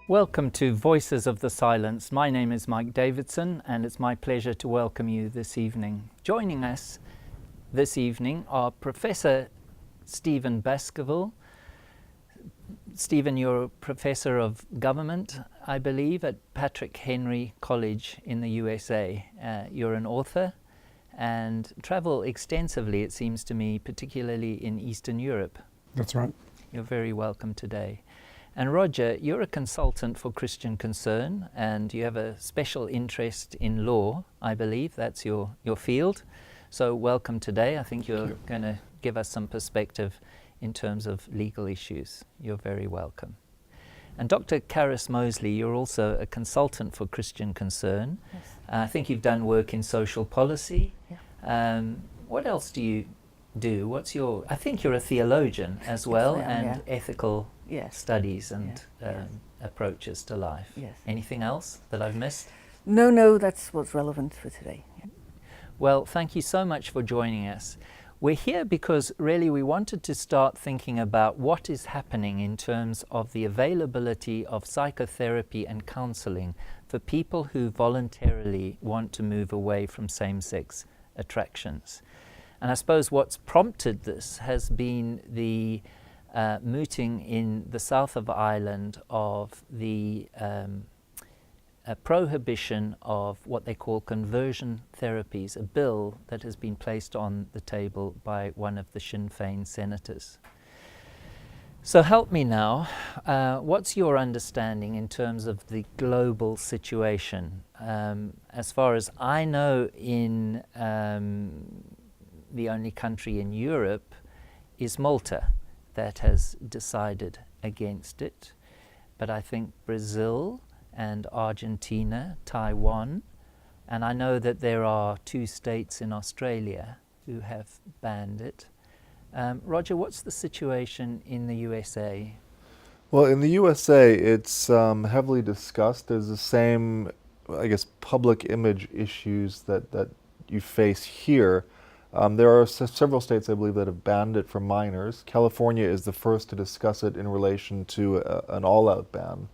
Welcome to Voices of the Silence. My name is Mike Davidson, and it's my pleasure to welcome you this evening. Joining us this evening are Professor Stephen Baskerville. Stephen, you're a Professor of Government, I believe, at Patrick Henry College in the USA. You're an author and travel extensively, it seems to me, particularly in Eastern Europe. That's right. You're very welcome today. And Roger, you're a consultant for Christian Concern, and you have a special interest in law, I believe. That's your field. So welcome today. I think you're going to give us some perspective in terms of legal issues. You're very welcome. And Dr. Carys Moseley, you're also a consultant for Christian Concern. Yes. I think you've done work in social policy. Yeah. What else do you do? I think you're a theologian as well, Yes, I am, ethical Yes. studies and Yes. approaches to life. Yes. Anything else that I've missed? No, that's what's relevant for today. Yeah. Well, thank you so much for joining us. We're here because really we wanted to start thinking about what is happening in terms of the availability of psychotherapy and counseling for people who voluntarily want to move away from same-sex attractions. And I suppose what's prompted this has been the mooting in the south of Ireland of the prohibition of what they call conversion therapies, a bill that has been placed on the table by one of the Sinn Féin senators. So help me now, what's your understanding in terms of the global situation? As far as I know, in the only country in Europe is Malta that has decided against it. But I think Brazil and Argentina, Taiwan, and I know that there are 2 states in Australia who have banned it. Roger, what's the situation in the USA? Well, in the USA, it's heavily discussed. There's the same, I guess, public image issues that you face here. There are several states, I believe, that have banned it for minors. California is the first to discuss it in relation to an all-out ban.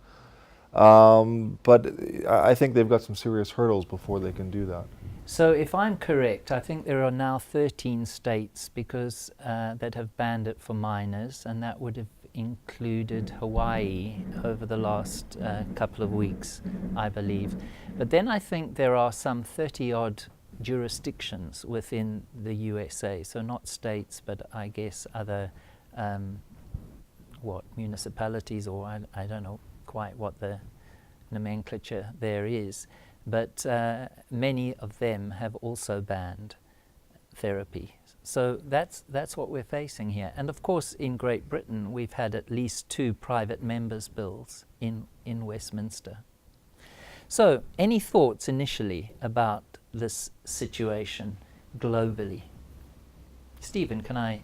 But I think they've got some serious hurdles before they can do that. So if I'm correct, I think there are now 13 states because that have banned it for minors, and that would have included Hawaii over the last couple of weeks, I believe. But then I think there are some 30-odd jurisdictions within the USA, so not states, but I guess other municipalities, or I don't know quite what the nomenclature there is, but many of them have also banned therapy. So that's what we're facing here. And of course in Great Britain we've had at least 2 private members' bills in Westminster. So any thoughts initially about this situation globally? Stephen, can I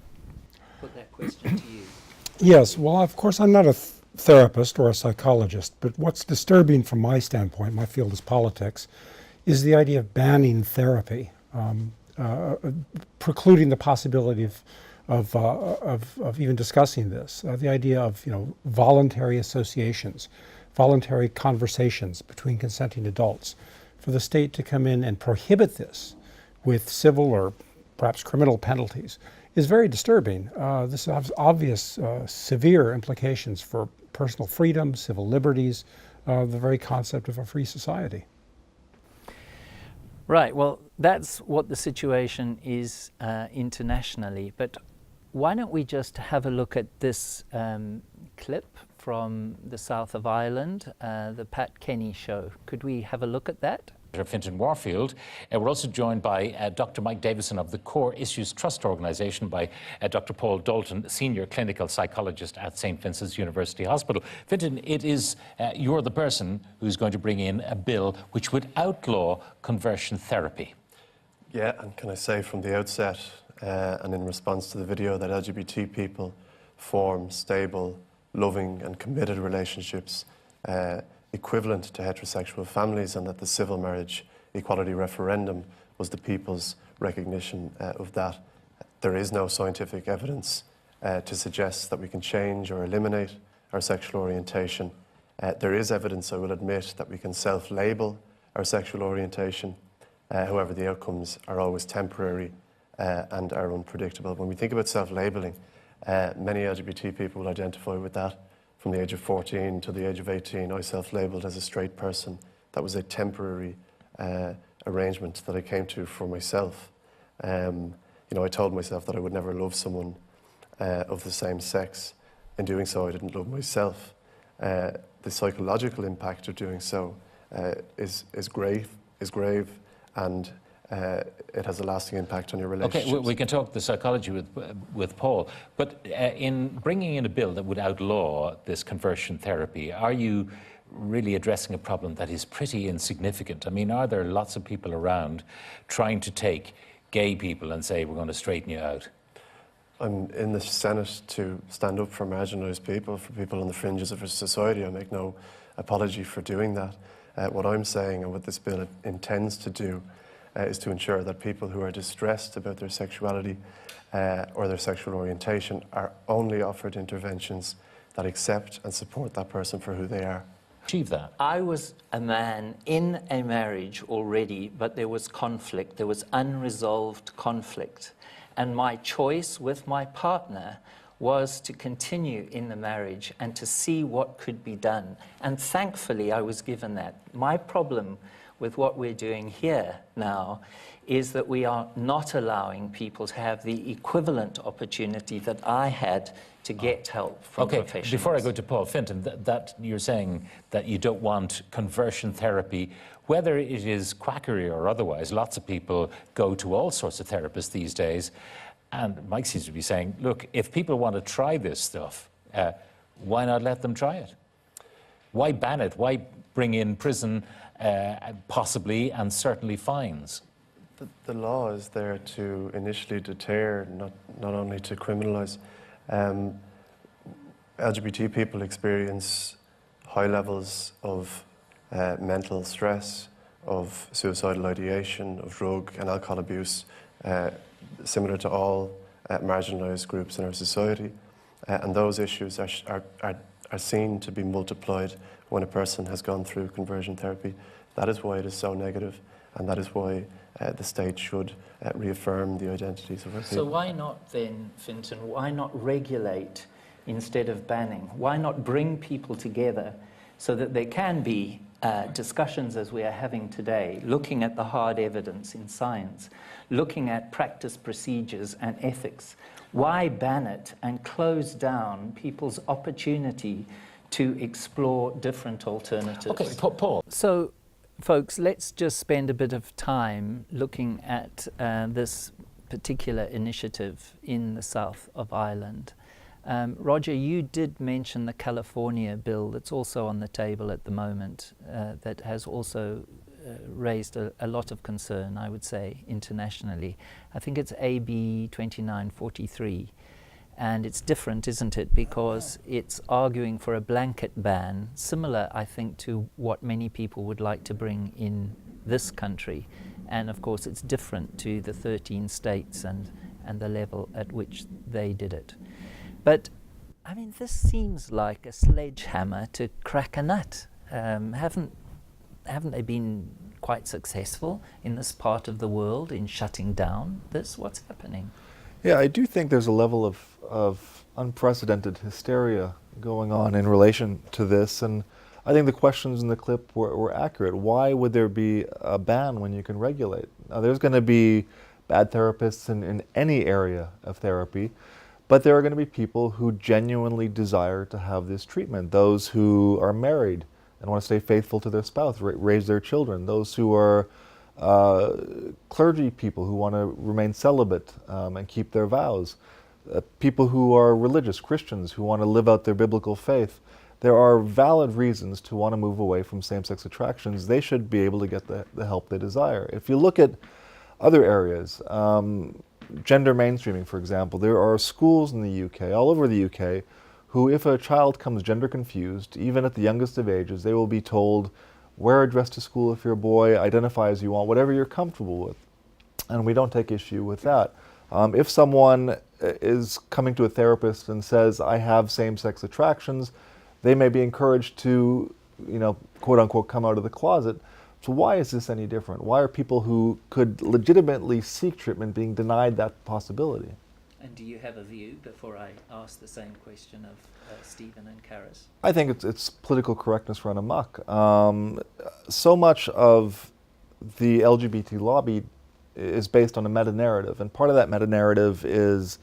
put that question to you? Yes, well, of course, I'm not a therapist or a psychologist, but what's disturbing from my standpoint, my field is politics, is the idea of banning therapy, precluding the possibility of even discussing this. The idea of voluntary associations, voluntary conversations between consenting adults. For the state to come in and prohibit this with civil or perhaps criminal penalties is very disturbing. This has obvious severe implications for personal freedom, civil liberties, the very concept of a free society. Right, well, that's what the situation is internationally, but why don't we just have a look at this clip from the south of Ireland, the Pat Kenny show. Could we have a look at that? Fintan Warfield. We're also joined by Dr. Mike Davidson of the Core Issues Trust Organisation, by Dr. Paul Dalton, Senior Clinical Psychologist at St. Vincent's University Hospital. Fintan, you're the person who's going to bring in a bill which would outlaw conversion therapy. Yeah, and can I say from the outset, and in response to the video, that LGBT people form stable, loving and committed relationships equivalent to heterosexual families, and that the civil marriage equality referendum was the people's recognition of that. There is no scientific evidence to suggest that we can change or eliminate our sexual orientation. There is evidence, I will admit, that we can self-label our sexual orientation. However, the outcomes are always temporary and are unpredictable. When we think about self-labeling, many LGBT people will identify with that. From the age of 14 to the age of 18, I self-labeled as a straight person. That was a temporary arrangement that I came to for myself. I told myself that I would never love someone of the same sex. In doing so, I didn't love myself. The psychological impact of doing so is grave, and it has a lasting impact on your relationships. Okay, we can talk the psychology with Paul, but in bringing in a bill that would outlaw this conversion therapy, are you really addressing a problem that is pretty insignificant? I mean, are there lots of people around trying to take gay people and say, we're going to straighten you out? I'm in the Senate to stand up for marginalised people, for people on the fringes of our society. I make no apology for doing that. What I'm saying and what this bill intends to do is to ensure that people who are distressed about their sexuality or their sexual orientation are only offered interventions that accept and support that person for who they are. Achieve that. I was a man in a marriage already, but there was conflict. There was unresolved conflict. And my choice with my partner was to continue in the marriage and to see what could be done. And thankfully, I was given that. My problem with what we're doing here now is that we are not allowing people to have the equivalent opportunity that I had to get help from professionals. Before I go to Paul Finton, that you're saying that you don't want conversion therapy, whether it is quackery or otherwise. Lots of people go to all sorts of therapists these days, and Mike seems to be saying, look, if people want to try this stuff, why not let them try it? Why ban it? Why bring in prison, possibly, and certainly fines? The law is there to initially deter, not only to criminalise. LGBT people experience high levels of mental stress, of suicidal ideation, of drug and alcohol abuse, similar to all marginalised groups in our society. And those issues are seen to be multiplied when a person has gone through conversion therapy. That is why it is so negative, and that is why the state should reaffirm the identities of our people. So why not then, Finton, why not regulate instead of banning? Why not bring people together so that there can be discussions as we are having today, looking at the hard evidence in science, looking at practice procedures and ethics? Why ban it and close down people's opportunity to explore different alternatives? Okay, Paul. So, folks, let's just spend a bit of time looking at this particular initiative in the south of Ireland. Roger, you did mention the California bill that's also on the table at the moment that has also raised a lot of concern, I would say, internationally. I think it's AB 2943. And it's different, isn't it? Because it's arguing for a blanket ban, similar, I think, to what many people would like to bring in this country. And of course, it's different to the 13 states and the level at which they did it. But, I mean, this seems like a sledgehammer to crack a nut. Haven't they been quite successful in this part of the world in shutting down this? What's happening? Yeah, I do think there's a level of unprecedented hysteria going on in relation to this, and I think the questions in the clip were accurate. Why would there be a ban when you can regulate? Now, there's going to be bad therapists in any area of therapy, but there are going to be people who genuinely desire to have this treatment. Those who are married and want to stay faithful to their spouse, raise their children. Those who are clergy people who want to remain celibate and keep their vows. People who are religious, Christians, who want to live out their biblical faith. There are valid reasons to want to move away from same-sex attractions. They should be able to get the help they desire. If you look at other areas, gender mainstreaming, for example, there are schools in the UK, all over the UK, who, if a child comes gender confused, even at the youngest of ages, they will be told, wear a dress to school if you're a boy, identify as you want, whatever you're comfortable with. And we don't take issue with that. If someone is coming to a therapist and says, I have same-sex attractions, they may be encouraged to, quote unquote, come out of the closet. So why is this any different? Why are people who could legitimately seek treatment being denied that possibility? And do you have a view before I ask the same question of Stephen and Carys? I think it's political correctness run amok. So much of the LGBT lobby is based on a meta-narrative, and part of that meta-narrative is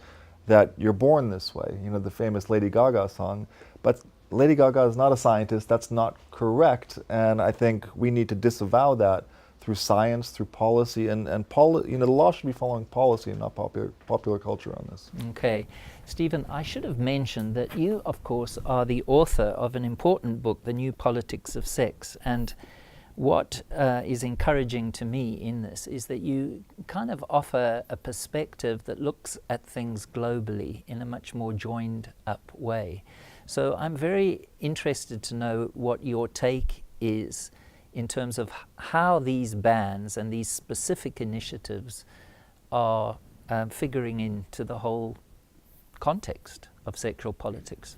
that you're born this way, the famous Lady Gaga song, but Lady Gaga is not a scientist. That's not correct, and I think we need to disavow that through science, through policy, and the law should be following policy and not popular culture on this. Okay. Stephen, I should have mentioned that you, of course, are the author of an important book, The New Politics of Sex, and what is encouraging to me in this is that you kind of offer a perspective that looks at things globally in a much more joined up way. So I'm very interested to know what your take is in terms of how these bans and these specific initiatives are figuring into the whole context of sexual politics.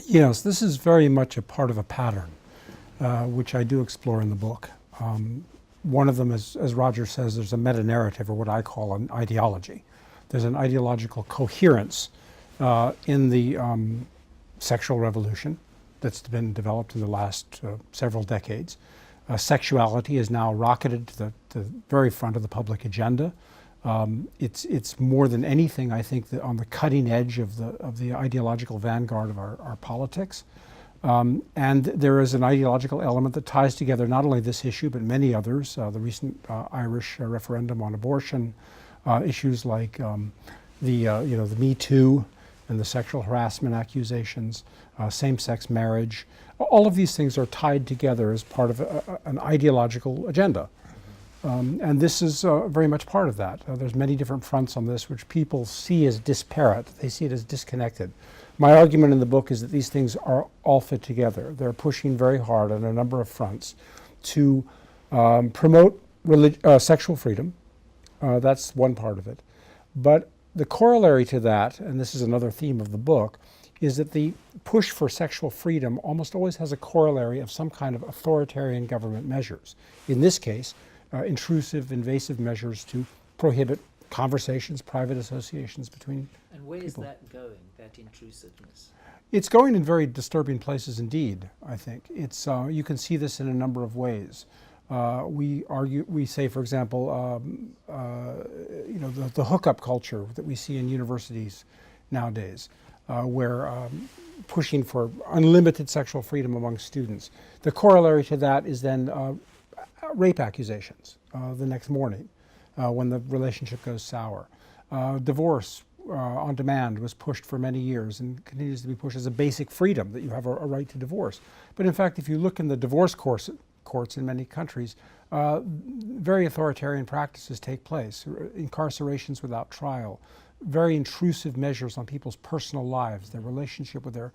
Yes, this is very much a part of a pattern, which I do explore in the book. One of them is, as Roger says, there's a meta-narrative, or what I call an ideology. There's an ideological coherence in the sexual revolution that's been developed in the last several decades. Sexuality is now rocketed to the very front of the public agenda. It's more than anything, I think, on the cutting edge of the ideological vanguard of our politics. And there is an ideological element that ties together not only this issue, but many others. The recent Irish referendum on abortion, issues like the Me Too and the sexual harassment accusations, same-sex marriage. All of these things are tied together as part of an ideological agenda. And this is very much part of that. There's many different fronts on this which people see as disparate. They see it as disconnected. My argument in the book is that these things are all fit together. They're pushing very hard on a number of fronts to promote sexual freedom. That's one part of it. But the corollary to that, and this is another theme of the book, is that the push for sexual freedom almost always has a corollary of some kind of authoritarian government measures. In this case, intrusive, invasive measures to prohibit conversations, private associations between And where is people. that going, that intrusiveness? It's going in very disturbing places indeed, I think. It's, you can see this in a number of ways. We say, for example, the hookup culture that we see in universities nowadays, where pushing for unlimited sexual freedom among students. The corollary to that is then rape accusations the next morning when the relationship goes sour. Divorce on demand was pushed for many years and continues to be pushed as a basic freedom, that you have a right to divorce. But in fact, if you look in the divorce courts in many countries, very authoritarian practices take place. Incarcerations without trial, very intrusive measures on people's personal lives, their relationship with their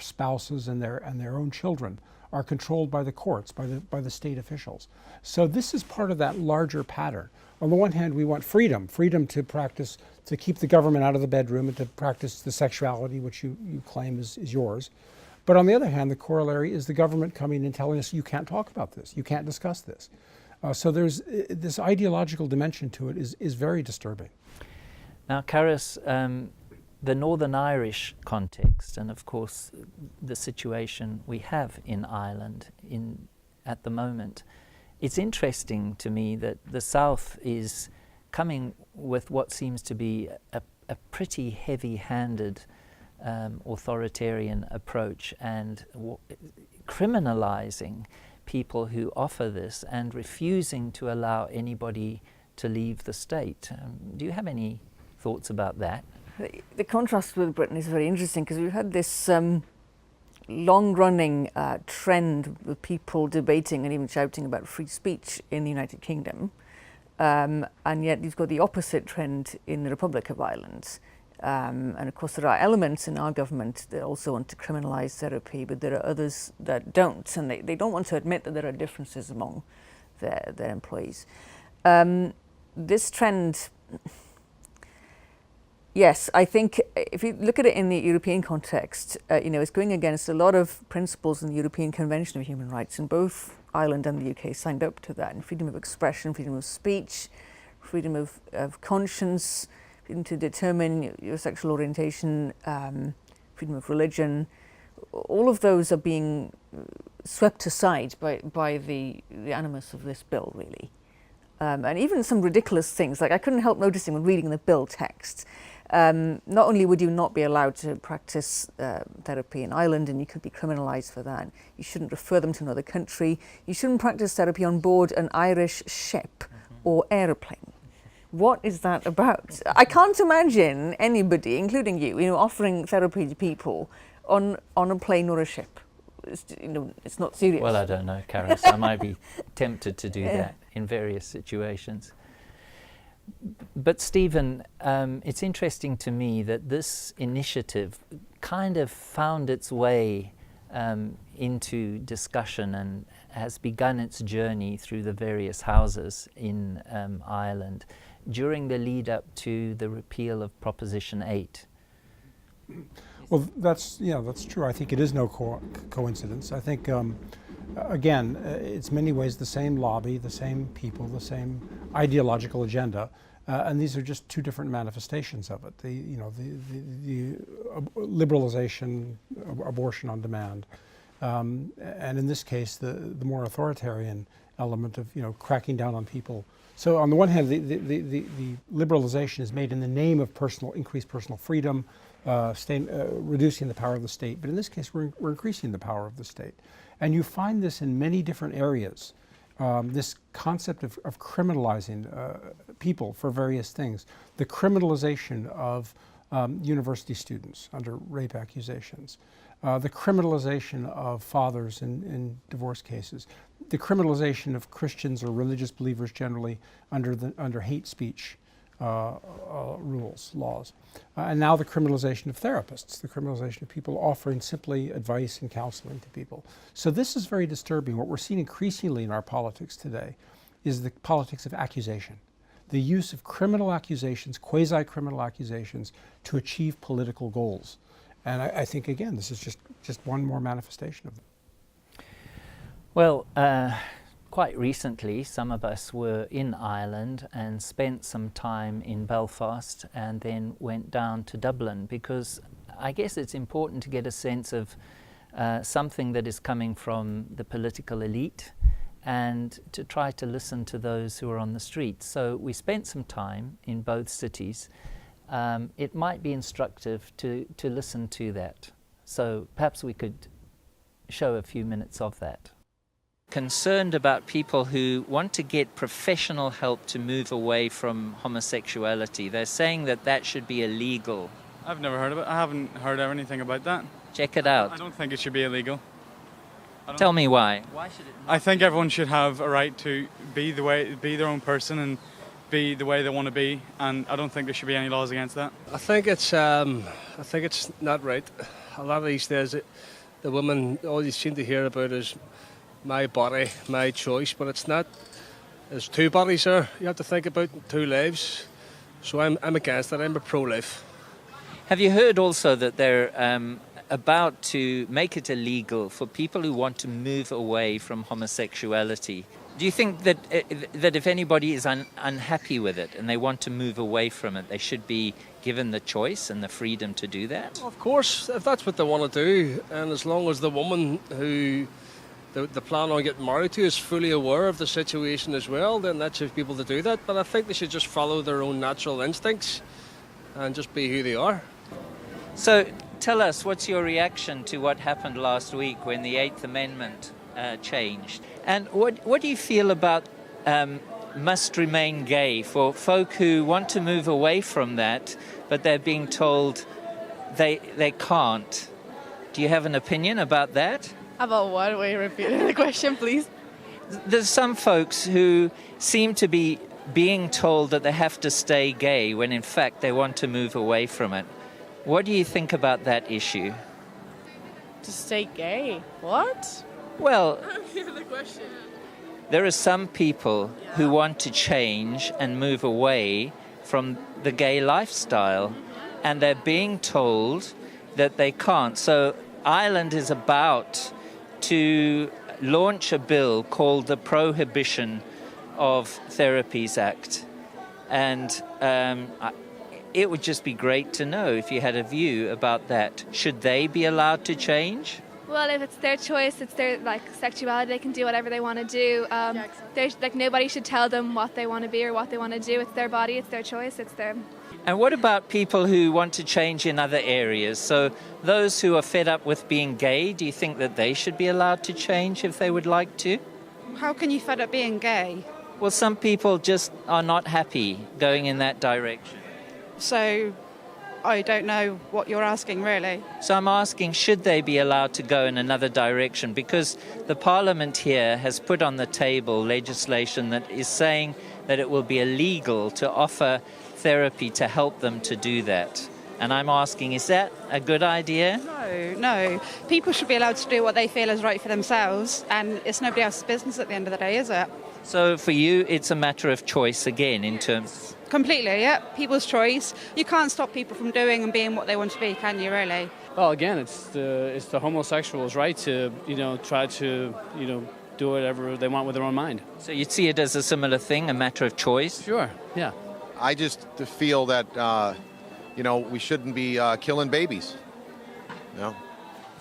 spouses and their own children are controlled by the courts, by the state officials. So this is part of that larger pattern. On the one hand, we want freedom to practice, to keep the government out of the bedroom and to practice the sexuality which you claim is yours. But on the other hand, the corollary is the government coming and telling us, you can't talk about this, you can't discuss this. So there's this ideological dimension to it is very disturbing. Now, Carys, the Northern Irish context, and of course the situation we have in Ireland at the moment, it's interesting to me that the South is coming with what seems to be a pretty heavy-handed authoritarian approach and criminalizing people who offer this and refusing to allow anybody to leave the state. Do you have any thoughts about that? The contrast with Britain is very interesting because we've had this long-running trend with people debating and even shouting about free speech in the United Kingdom, and yet you've got the opposite trend in the Republic of Ireland. And of course there are elements in our government that also want to criminalise therapy, but there are others that don't, and they don't want to admit that there are differences among their employees. This trend, Yes, I think if you look at it in the European context, it's going against a lot of principles in the European Convention of Human Rights, and both Ireland and the UK signed up to that. And freedom of expression, freedom of speech, freedom of conscience, freedom to determine your sexual orientation, freedom of religion. All of those are being swept aside by the animus of this bill, really. And even some ridiculous things, like I couldn't help noticing when reading the bill text, not only would you not be allowed to practice therapy in Ireland, and you could be criminalised for that, you shouldn't refer them to another country, you shouldn't practice therapy on board an Irish ship or aeroplane. What is that about? I can't imagine anybody, including you, offering therapy to people on a plane or a ship. It's not serious. Well, I don't know, Carys. I might be tempted to do that in various situations. But Stephen, it's interesting to me that this initiative kind of found its way into discussion and has begun its journey through the various houses in Ireland during the lead up to the repeal of Proposition 8. Well, that's true. I think it is no coincidence. I think, again, it's many ways the same lobby, the same people, the same ideological agenda, and these are just two different manifestations of it. The liberalization, abortion on demand, and in this case, the more authoritarian element of cracking down on people. So on the one hand, the liberalization is made in the name of increased personal freedom, reducing the power of the state. But in this case, we're increasing the power of the state. And you find this in many different areas, this concept of criminalizing people for various things. The criminalization of university students under rape accusations. The criminalization of fathers in divorce cases. The criminalization of Christians or religious believers generally under hate speech laws. And now the criminalization of therapists, the criminalization of people offering simply advice and counseling to people. So this is very disturbing. What we're seeing increasingly in our politics today is the politics of accusation. The use of criminal accusations, quasi-criminal accusations, to achieve political goals. And I think, again, this is just one more manifestation of them. Well, quite recently, some of us were in Ireland and spent some time in Belfast and then went down to Dublin, because I guess it's important to get a sense of something that is coming from the political elite and to try to listen to those who are on the streets. So we spent some time in both cities. It might be instructive to listen to that. So perhaps we could show a few minutes of that. Concerned about people who want to get professional help to move away from homosexuality. They're saying that should be illegal. I've never heard of it. I haven't heard anything about that. Check it out. I don't think it should be illegal. Tell me why. Why should it not? I think everyone should have a right to be their own person and be the way they want to be, and I don't think there should be any laws against that. I think it's not right. A lot of these days, the women, all you seem to hear about is my body, my choice, but it's not. There's two bodies there. You have to think about two lives. So I'm against it. I'm a pro-life. Have you heard also that they're about to make it illegal for people who want to move away from homosexuality? Do you think that if anybody is unhappy with it and they want to move away from it, they should be given the choice and the freedom to do that? Of course, if that's what they want to do, and as long as the woman who they plan on getting married to is fully aware of the situation as well, then that should be able to do that. But I think they should just follow their own natural instincts and just be who they are. So tell us, what's your reaction to what happened last week when the Eighth Amendment changed? And what do you feel about must remain gay for folk who want to move away from that, but they're being told they can't? Do you have an opinion about that? About what? Wait, repeat the question, please. There's some folks who seem to be being told that they have to stay gay when in fact they want to move away from it. What do you think about that issue? To stay gay? What? Well, I don't hear the question. There are some people who want to change and move away from the gay lifestyle. and they're being told that they can't. So Ireland is about to launch a bill called the Prohibition of Therapies Act. And it would just be great to know if you had a view about that. Should they be allowed to change? Well, if it's their choice, it's their sexuality, they can do whatever they want to do. Nobody should tell them what they want to be or what they want to do. It's their body, it's their choice, it's their... And what about people who want to change in other areas? So those who are fed up with being gay, do you think that they should be allowed to change if they would like to? How can you fed up being gay? Well, some people just are not happy going in that direction. So I don't know what you're asking, really. So I'm asking, should they be allowed to go in another direction? Because the Parliament here has put on the table legislation that is saying that it will be illegal to offer therapy to help them to do that. And I'm asking, is that a good idea? No. People should be allowed to do what they feel is right for themselves, and it's nobody else's business at the end of the day, is it? So for you, it's a matter of choice again in terms... Completely, yeah. People's choice. You can't stop people from doing and being what they want to be, can you, really? Well, again, it's the homosexuals' right to, try to, do whatever they want with their own mind. So you'd see it as a similar thing, a matter of choice? Sure, yeah. I just feel that, we shouldn't be killing babies.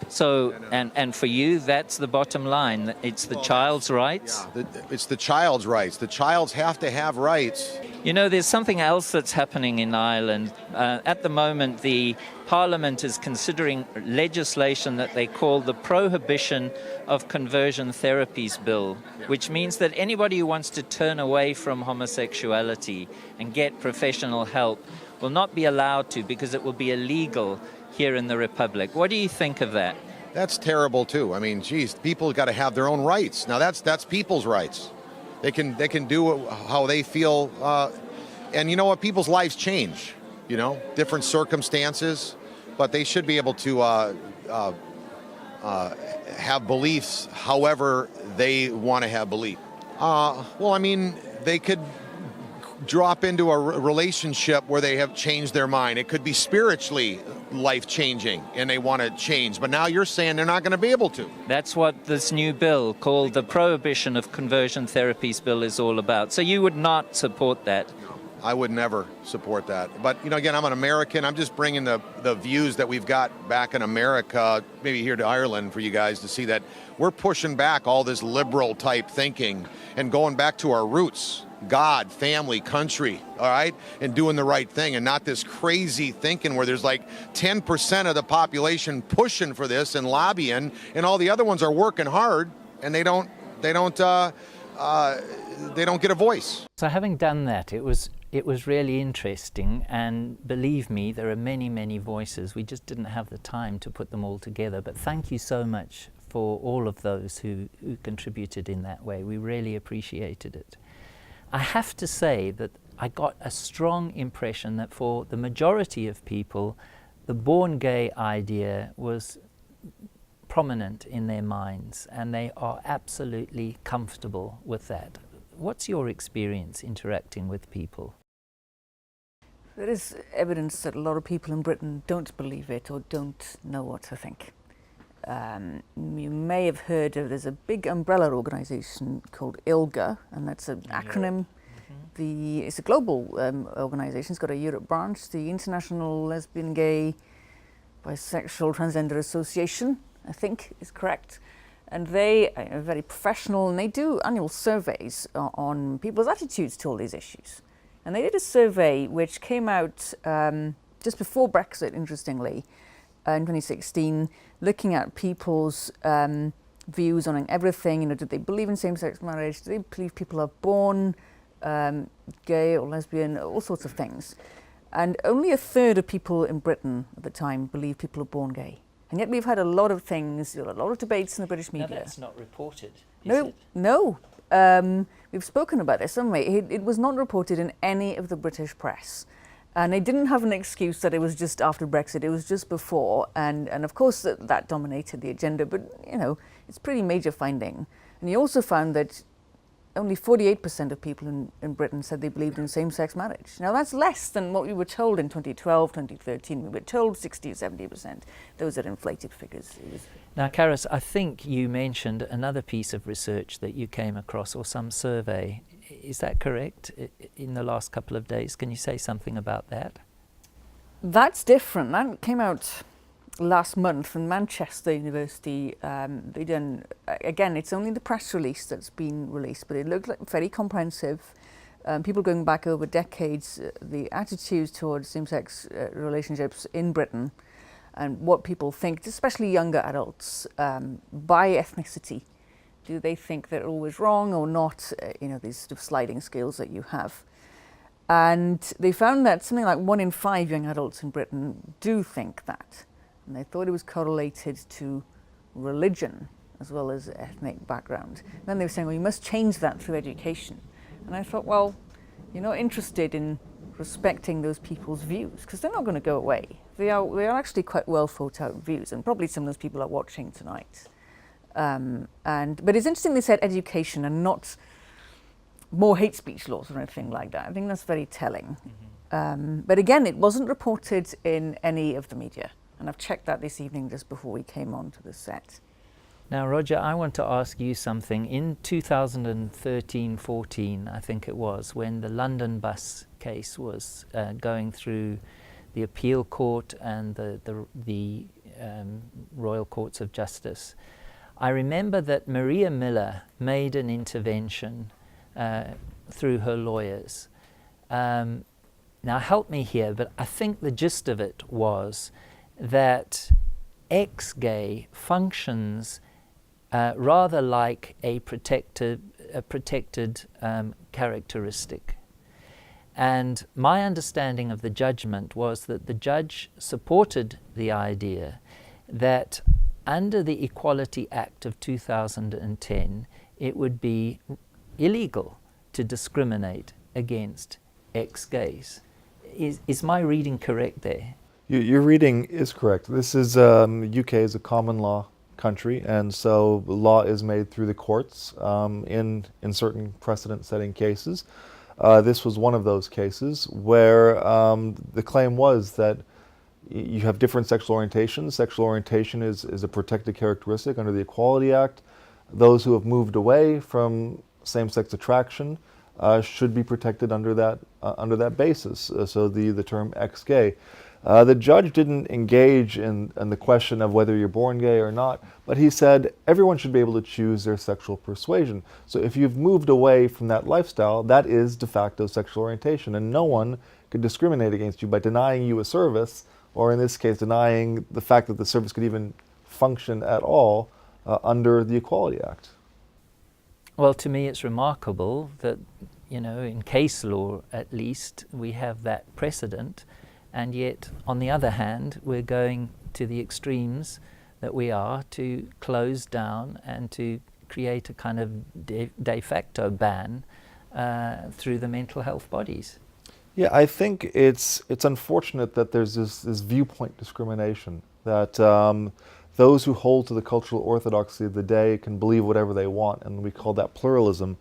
So, and for you, that's the bottom line. It's the child's rights? Yeah, it's the child's rights. The childs have to have rights. There's something else that's happening in Ireland. At the moment, the Parliament is considering legislation that they call the Prohibition of Conversion Therapies Bill, which means that anybody who wants to turn away from homosexuality and get professional help will not be allowed to, because it will be illegal here in the Republic. What do you think of that? That's terrible too. I mean, geez, people got to have their own rights. Now that's people's rights. They can do how they feel, and you know what? People's lives change. Different circumstances, but they should be able to have beliefs however they want to have belief. They could drop into a relationship where they have changed their mind. It could be spiritually life-changing and they want to change, but now you're saying they're not going to be able to. That's what this new bill called the Prohibition of Conversion Therapies Bill is all about. So you would not support that? No, I would never support that. But, again, I'm an American. I'm just bringing the views that we've got back in America, maybe here to Ireland for you guys to see that we're pushing back all this liberal type thinking and going back to our roots. God, family, country, all right, and doing the right thing, and not this crazy thinking where there's 10% of the population pushing for this and lobbying, and all the other ones are working hard, and they don't get a voice. So having done that, it was really interesting, and believe me, there are many, many voices. We just didn't have the time to put them all together. But thank you so much for all of those who contributed in that way. We really appreciated it. I have to say that I got a strong impression that for the majority of people, the born gay idea was prominent in their minds, and they are absolutely comfortable with that. What's your experience interacting with people? There is evidence that a lot of people in Britain don't believe it or don't know what to think. You may have heard of, there's a big umbrella organisation called ILGA, and that's an acronym. It's a global organisation. It's got a Europe branch, the International Lesbian, Gay, Bisexual, Transgender Association, I think is correct. And they are very professional, and they do annual surveys on people's attitudes to all these issues. And they did a survey which came out just before Brexit, interestingly, in 2016, looking at people's views on everything. Did they believe in same-sex marriage? Do they believe people are born gay or lesbian? All sorts of things. And only a third of people in Britain at the time believe people are born gay. And yet we've had a lot of things, a lot of debates in the British media. No, that's not reported, No. We've spoken about this, haven't we? It was not reported in any of the British press. And they didn't have an excuse that it was just after Brexit, it was just before. And of course that dominated the agenda, but it's pretty major finding. And he also found that only 48% of people in Britain said they believed in same-sex marriage. Now that's less than what we were told in 2012, 2013. We were told 60 or 70%. Those are inflated figures. Now, Carys, I think you mentioned another piece of research that you came across, or some survey. Is that correct? In the last couple of days, can you say something about that? That's different. That came out last month from Manchester University. They done, again, it's only the press release that's been released, but it looked like very comprehensive. People going back over decades, the attitudes towards same-sex relationships in Britain, and what people think, especially younger adults, by ethnicity. Do they think they're always wrong or not? These sort of sliding scales that you have. And they found that something like 1 in 5 young adults in Britain do think that. And they thought it was correlated to religion as well as ethnic background. And then they were saying, well, you must change that through education. And I thought, well, you're not interested in respecting those people's views, because they're not going to go away. They are actually quite well thought out views, and probably some of those people are watching tonight. But it's interesting they said education and not more hate speech laws or anything like that. I think that's very telling. But again, it wasn't reported in any of the media. And I've checked that this evening just before we came on to the set. Now, Roger, I want to ask you something. In 2013-14, I think it was, when the London bus case was going through the appeal court and the Royal Courts of Justice, I remember that Maria Miller made an intervention through her lawyers. Now, help me here, but I think the gist of it was that ex-gay functions rather like a protected characteristic. And my understanding of the judgment was that the judge supported the idea that under the Equality Act of 2010, it would be illegal to discriminate against ex-gays. Is my reading correct there? Your reading is correct. This is UK is a common law country, and so law is made through the courts in certain precedent-setting cases. This was one of those cases where the claim was that you have different sexual orientations. Sexual orientation is a protected characteristic under the Equality Act. Those who have moved away from same-sex attraction should be protected under that basis. So the term ex-gay. The judge didn't engage in the question of whether you're born gay or not, but he said everyone should be able to choose their sexual persuasion. So if you've moved away from that lifestyle, that is de facto sexual orientation, and no one could discriminate against you by denying you a service, or in this case, denying the fact that the service could even function at all under the Equality Act. Well, to me, it's remarkable that, in case law at least, we have that precedent. And yet, on the other hand, we're going to the extremes that we are to close down and to create a kind of de facto ban through the mental health bodies. Yeah, I think it's unfortunate that there's this viewpoint discrimination, that those who hold to the cultural orthodoxy of the day can believe whatever they want, and we call that pluralism.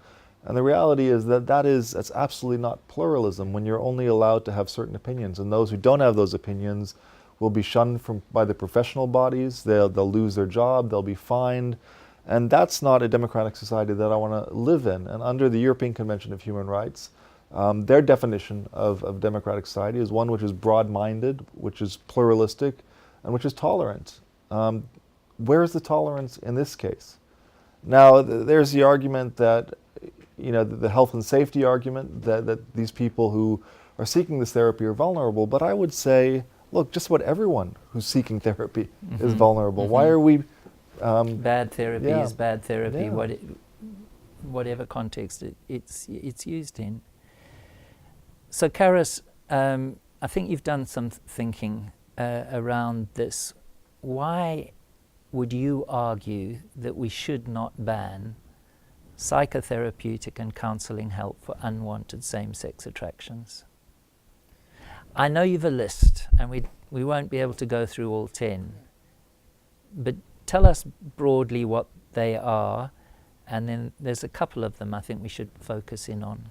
And the reality is that that's absolutely not pluralism when you're only allowed to have certain opinions. And those who don't have those opinions will be shunned by the professional bodies. They'll lose their job. They'll be fined. And that's not a democratic society that I want to live in. And under the European Convention of Human Rights, their definition of democratic society is one which is broad-minded, which is pluralistic, and which is tolerant. Where is the tolerance in this case? Now, there's the argument that the health and safety argument that these people who are seeking this therapy are vulnerable. But I would say, look, just about everyone who's seeking therapy is vulnerable. Why are we... bad therapy is bad therapy, Yeah. Whatever context it's used in. So, Carys, I think you've done some thinking around this. Why would you argue that we should not ban psychotherapeutic and counselling help for unwanted same-sex attractions? I know you've a list, and we won't be able to go through all 10, but tell us broadly what they are And then there's a couple of them I think we should focus in on.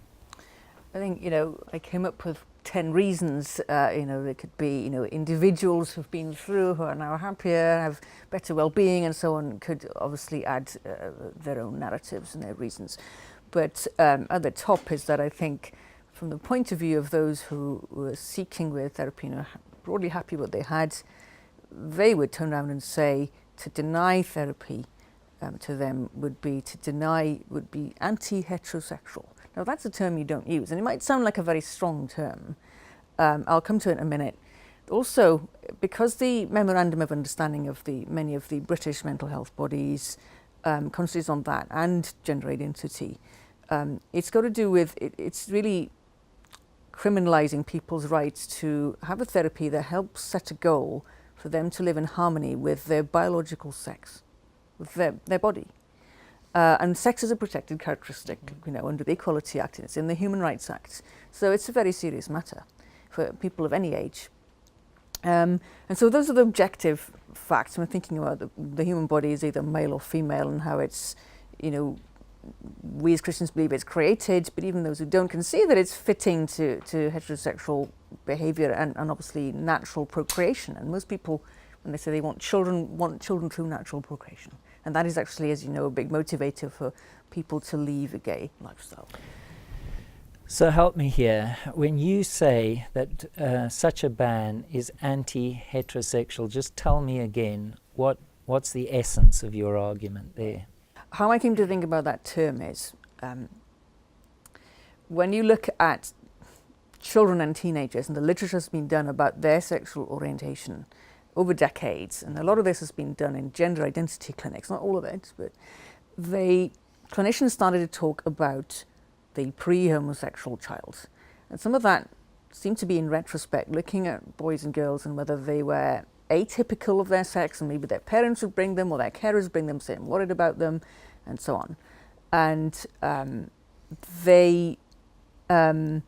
I think, I came up with 10 reasons, there could be, individuals who've been through, who are now happier, have better well-being and so on, could obviously add their own narratives and their reasons. But at the top is that I think from the point of view of those who were seeking with therapy, broadly happy what they had, they would turn around and say to deny therapy to them would be anti-heterosexual. Now that's a term you don't use, and it might sound like a very strong term. I'll come to it in a minute. Also, because the Memorandum of Understanding of many of the British mental health bodies concentrates on that and gender identity, it's got to do with, it's really criminalising people's rights to have a therapy that helps set a goal for them to live in harmony with their biological sex, with their body. And sex is a protected characteristic, under the Equality Act, and it's in the Human Rights Act. So it's a very serious matter for people of any age. And so those are the objective facts. We're thinking about the human body is either male or female, and how it's, we as Christians believe it's created, but even those who don't can see that it's fitting to heterosexual behavior and obviously natural procreation. And most people, when they say they want children through natural procreation. And that is actually, as you know, a big motivator for people to leave a gay lifestyle. So help me here. When you say that such a ban is anti-heterosexual, just tell me again, what's the essence of your argument there? How I came to think about that term is, when you look at children and teenagers, and the literature has been done about their sexual orientation over decades, and a lot of this has been done in gender identity clinics, not all of it, but clinicians started to talk about the pre-homosexual child. And some of that seemed to be, in retrospect, looking at boys and girls and whether they were atypical of their sex, and maybe their parents would bring them or their carers bring them, saying worried about them, and so on. And they seemed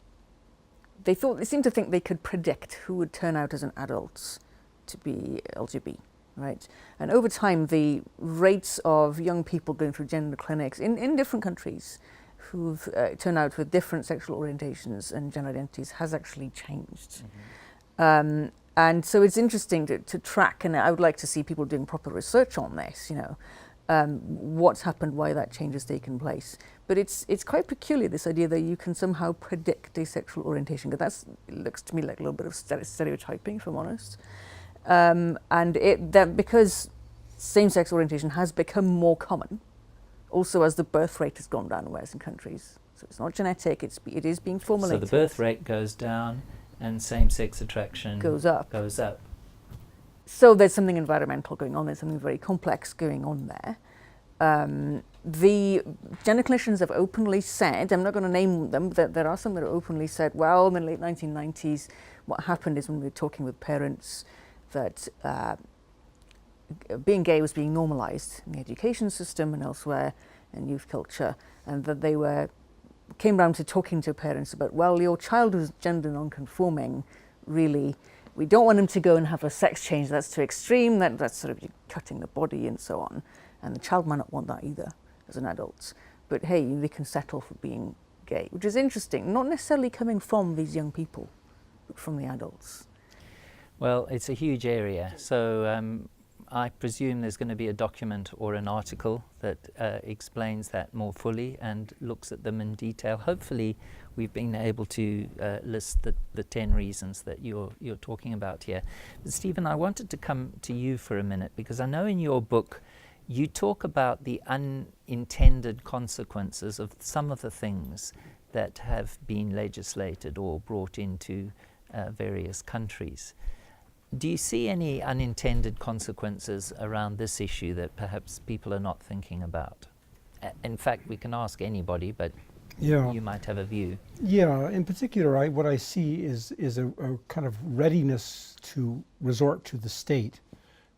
to think they could predict who would turn out as an adult to be LGBT, right? And over time, the rates of young people going through gender clinics in different countries who've turned out with different sexual orientations and gender identities has actually changed. Mm-hmm. And so it's interesting to track, and I would like to see people doing proper research on this, what's happened, why that change has taken place. But it's quite peculiar, this idea that you can somehow predict a sexual orientation, because it looks to me like a little bit of stereotyping, if I'm honest. And because same-sex orientation has become more common, also as the birth rate has gone down in Western countries. So it's not genetic, it is being formulated. So the birth rate goes down and same-sex attraction goes up. So there's something environmental going on, there's something very complex going on there. The gender clinicians have openly said, I'm not going to name them, but there are some that have openly said, well, in the late 1990s, what happened is when we were talking with parents that being gay was being normalized in the education system and elsewhere in youth culture, and that they came round to talking to parents about, well, your child who's gender non-conforming, really, we don't want him to go and have a sex change, that's too extreme, that's sort of cutting the body and so on. And the child might not want that either as an adult. But hey, they can settle for being gay, which is interesting, not necessarily coming from these young people, but from the adults. Well, it's a huge area, so I presume there's going to be a document or an article that explains that more fully and looks at them in detail. Hopefully we've been able to list the 10 reasons that you're talking about here. But Stephen, I wanted to come to you for a minute, because I know in your book you talk about the unintended consequences of some of the things that have been legislated or brought into various countries. Do you see any unintended consequences around this issue that perhaps people are not thinking about? In fact, we can ask anybody, but you might have a view. Yeah, in particular, what I see is a kind of readiness to resort to the state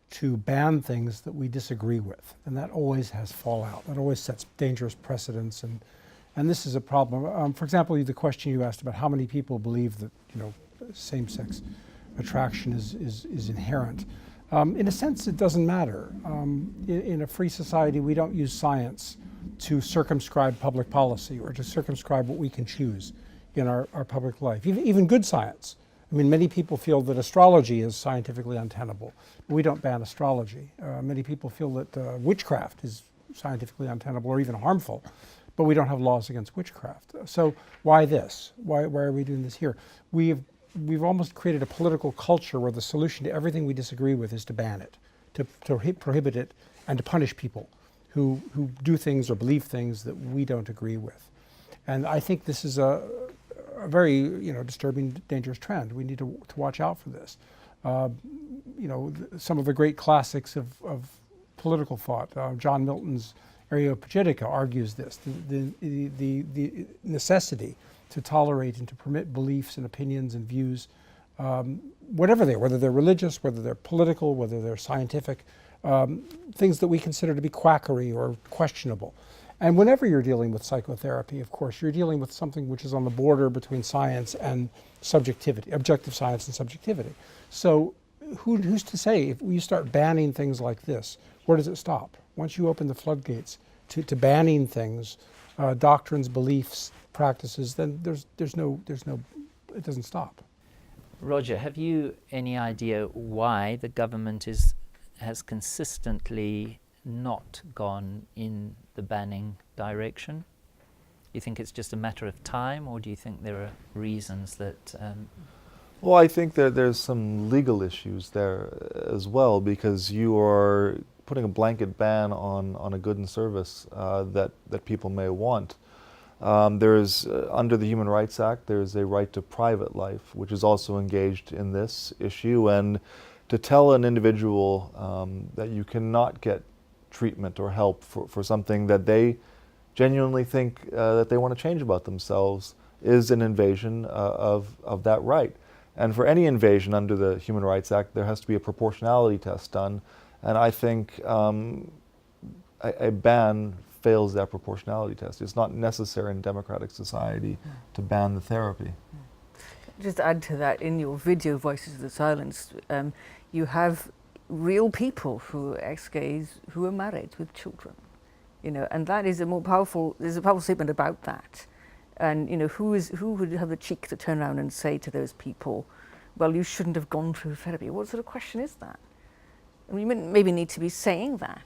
to ban things that we disagree with. And that always has fallout. That always sets dangerous precedents. And this is a problem. For example, the question you asked about how many people believe that, same-sex attraction is inherent. In a sense, it doesn't matter. In a free society, we don't use science to circumscribe public policy or to circumscribe what we can choose in our public life. Even good science. I mean, many people feel that astrology is scientifically untenable. We don't ban astrology. Many people feel that witchcraft is scientifically untenable or even harmful, but we don't have laws against witchcraft. So why this? Why are we doing this here? We've almost created a political culture where the solution to everything we disagree with is to ban it, to prohibit it, and to punish people who do things or believe things that we don't agree with. And I think this is a very disturbing, dangerous trend. We need to watch out for this. Some of the great classics of political thought, John Milton's Areopagitica argues this, the necessity to tolerate and to permit beliefs and opinions and views, whatever they are, whether they're religious, whether they're political, whether they're scientific, things that we consider to be quackery or questionable. And whenever you're dealing with psychotherapy, of course, you're dealing with something which is on the border between science and subjectivity, objective science and subjectivity. So who's to say if we start banning things like this, where does it stop? Once you open the floodgates to banning things, doctrines, beliefs, practices, then there's no, it doesn't stop. Roger, have you any idea why the government has consistently not gone in the banning direction? Do you think it's just a matter of time, or do you think there are reasons that... Well, I think that there's some legal issues there as well, because you are putting a blanket ban on a good and service that people may want. There's, under the Human Rights Act, there's a right to private life, which is also engaged in this issue, and to tell an individual that you cannot get treatment or help for something that they genuinely think that they want to change about themselves is an invasion of that right. And for any invasion under the Human Rights Act, there has to be a proportionality test done, and I think a ban fails that proportionality test. It's not necessary in a democratic society to ban the therapy. Just add to that, in your video Voices of the Silence, you have real people who are ex-gays who are married with children, and that is there's a powerful statement about that. And who would have the cheek to turn around and say to those people, well, you shouldn't have gone through therapy? What sort of question is that? I mean, you maybe need to be saying that,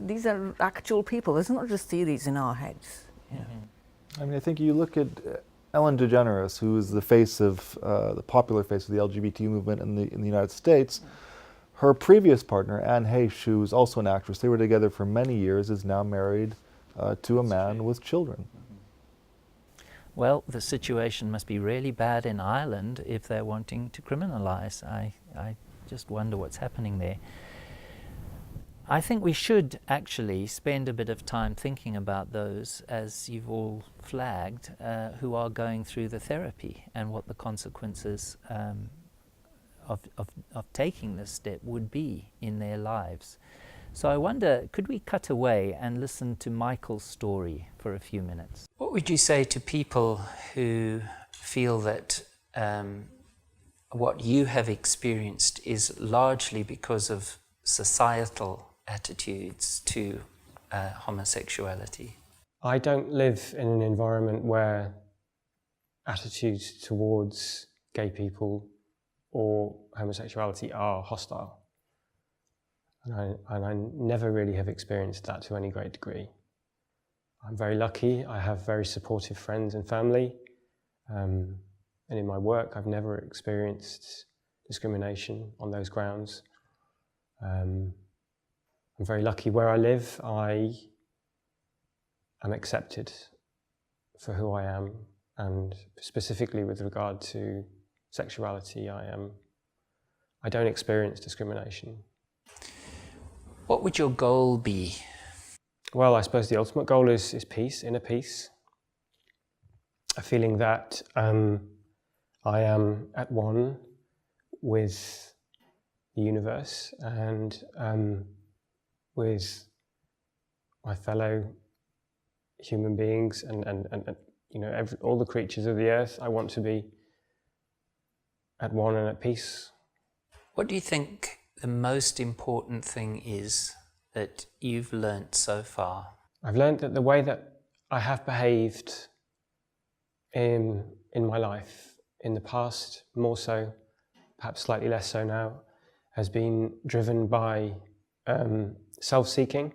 these are actual people. There's not just theories in our heads. I mean, I think you look at Ellen DeGeneres, who is the face of, the popular face of the LGBT movement in the United States. Her previous partner, Anne Heche, who is also an actress, they were together for many years, is now married to a man with children. Well, the situation must be really bad in Ireland if they're wanting to criminalise. I just wonder what's happening there. I think we should actually spend a bit of time thinking about those, as you've all flagged, who are going through the therapy and what the consequences of taking this step would be in their lives. So I wonder, could we cut away and listen to Michael's story for a few minutes? What would you say to people who feel that what you have experienced is largely because of societal attitudes to homosexuality? I don't live in an environment where attitudes towards gay people or homosexuality are hostile. And I never really have experienced that to any great degree. I'm very lucky. I have very supportive friends and family. And in my work, I've never experienced discrimination on those grounds. I'm very lucky where I live. I am accepted for who I am, and specifically with regard to sexuality, I don't experience discrimination. What would your goal be? Well, I suppose the ultimate goal is peace, inner peace. A feeling that I am at one with the universe and with my fellow human beings and all the creatures of the earth. I want to be at one and at peace. What do you think the most important thing is that you've learnt so far? I've learned that the way that I have behaved in my life in the past, more so, perhaps slightly less so now, has been driven by self-seeking,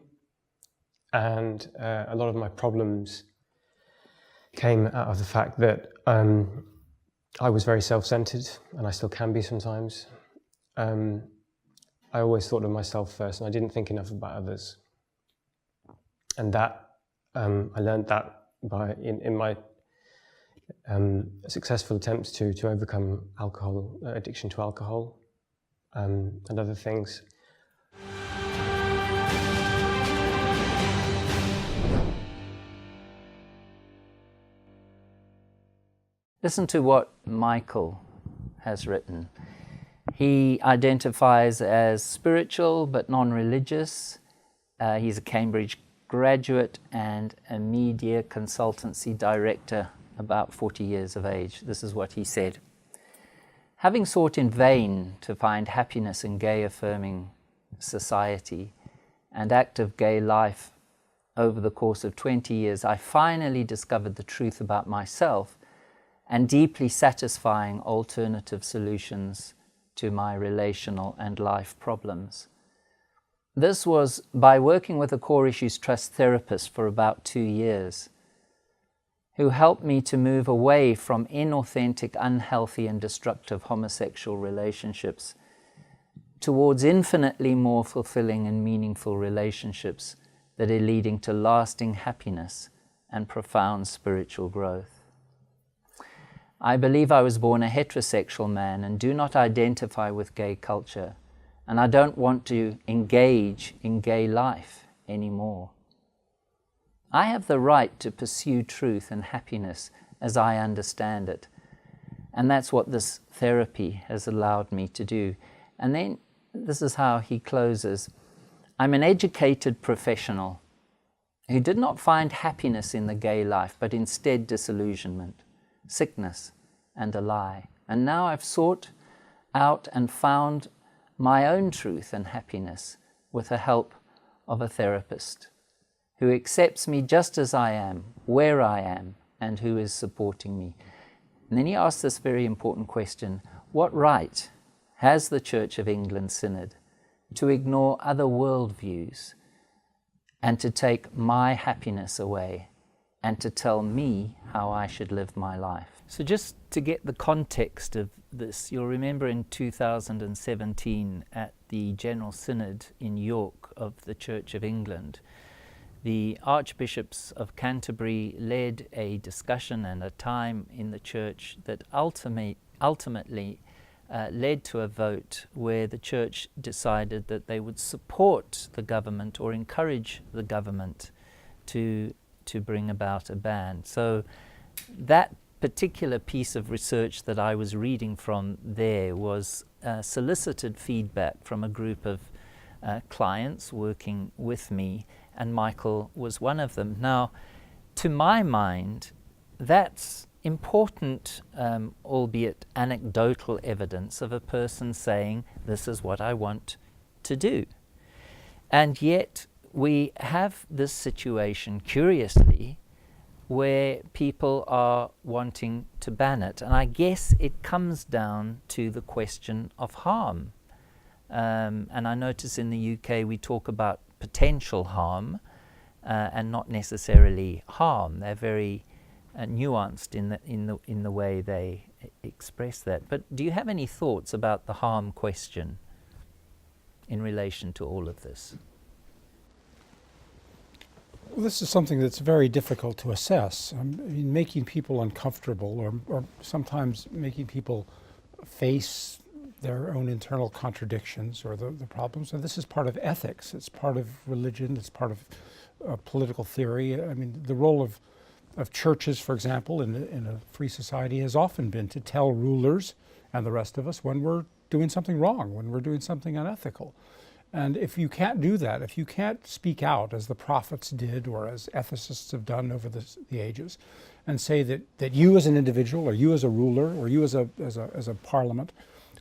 and a lot of my problems came out of the fact that I was very self-centered, and I still can be sometimes. I always thought of myself first, and I didn't think enough about others. And that I learned that in my successful attempts to overcome alcohol addiction to alcohol and other things. Listen to what Michael has written. He identifies as spiritual but non-religious. He's a Cambridge graduate and a media consultancy director, about 40 years of age. This is what he said. Having sought in vain to find happiness in gay-affirming society and active gay life over the course of 20 years, I finally discovered the truth about myself and deeply satisfying alternative solutions to my relational and life problems. This was by working with a Core Issues Trust therapist for about 2 years, who helped me to move away from inauthentic, unhealthy and destructive homosexual relationships towards infinitely more fulfilling and meaningful relationships that are leading to lasting happiness and profound spiritual growth. I believe I was born a heterosexual man and do not identify with gay culture, and I don't want to engage in gay life anymore. I have the right to pursue truth and happiness as I understand it, and that's what this therapy has allowed me to do. And then this is how he closes. I'm an educated professional who did not find happiness in the gay life, but instead disillusionment, sickness, and a lie. And now I've sought out and found my own truth and happiness with the help of a therapist who accepts me just as I am, where I am, and who is supporting me. And then he asks this very important question: what right has the Church of England Synod to ignore other worldviews and to take my happiness away and to tell me how I should live my life? So just to get the context of this, you'll remember in 2017 at the General Synod in York of the Church of England, the Archbishops of Canterbury led a discussion and a time in the Church that ultimately led to a vote where the Church decided that they would support the government or encourage the government to bring about a ban. So that particular piece of research that I was reading from there was solicited feedback from a group of clients working with me, and Michael was one of them. Now, to my mind, that's important, albeit anecdotal evidence of a person saying, this is what I want to do. And yet we have this situation, curiously, where people are wanting to ban it. And I guess it comes down to the question of harm. And I notice in the UK we talk about potential harm and not necessarily harm. They're very nuanced in the way they express that. But do you have any thoughts about the harm question in relation to all of this? Well, this is something that's very difficult to assess. I mean, making people uncomfortable or sometimes making people face their own internal contradictions or the problems. And this is part of ethics. It's part of religion. It's part of political theory. I mean, the role of churches, for example, in a free society has often been to tell rulers and the rest of us when we're doing something wrong, when we're doing something unethical. And if you can't do that, if you can't speak out as the prophets did or as ethicists have done over the ages, and say that you as an individual or you as a ruler or you as a parliament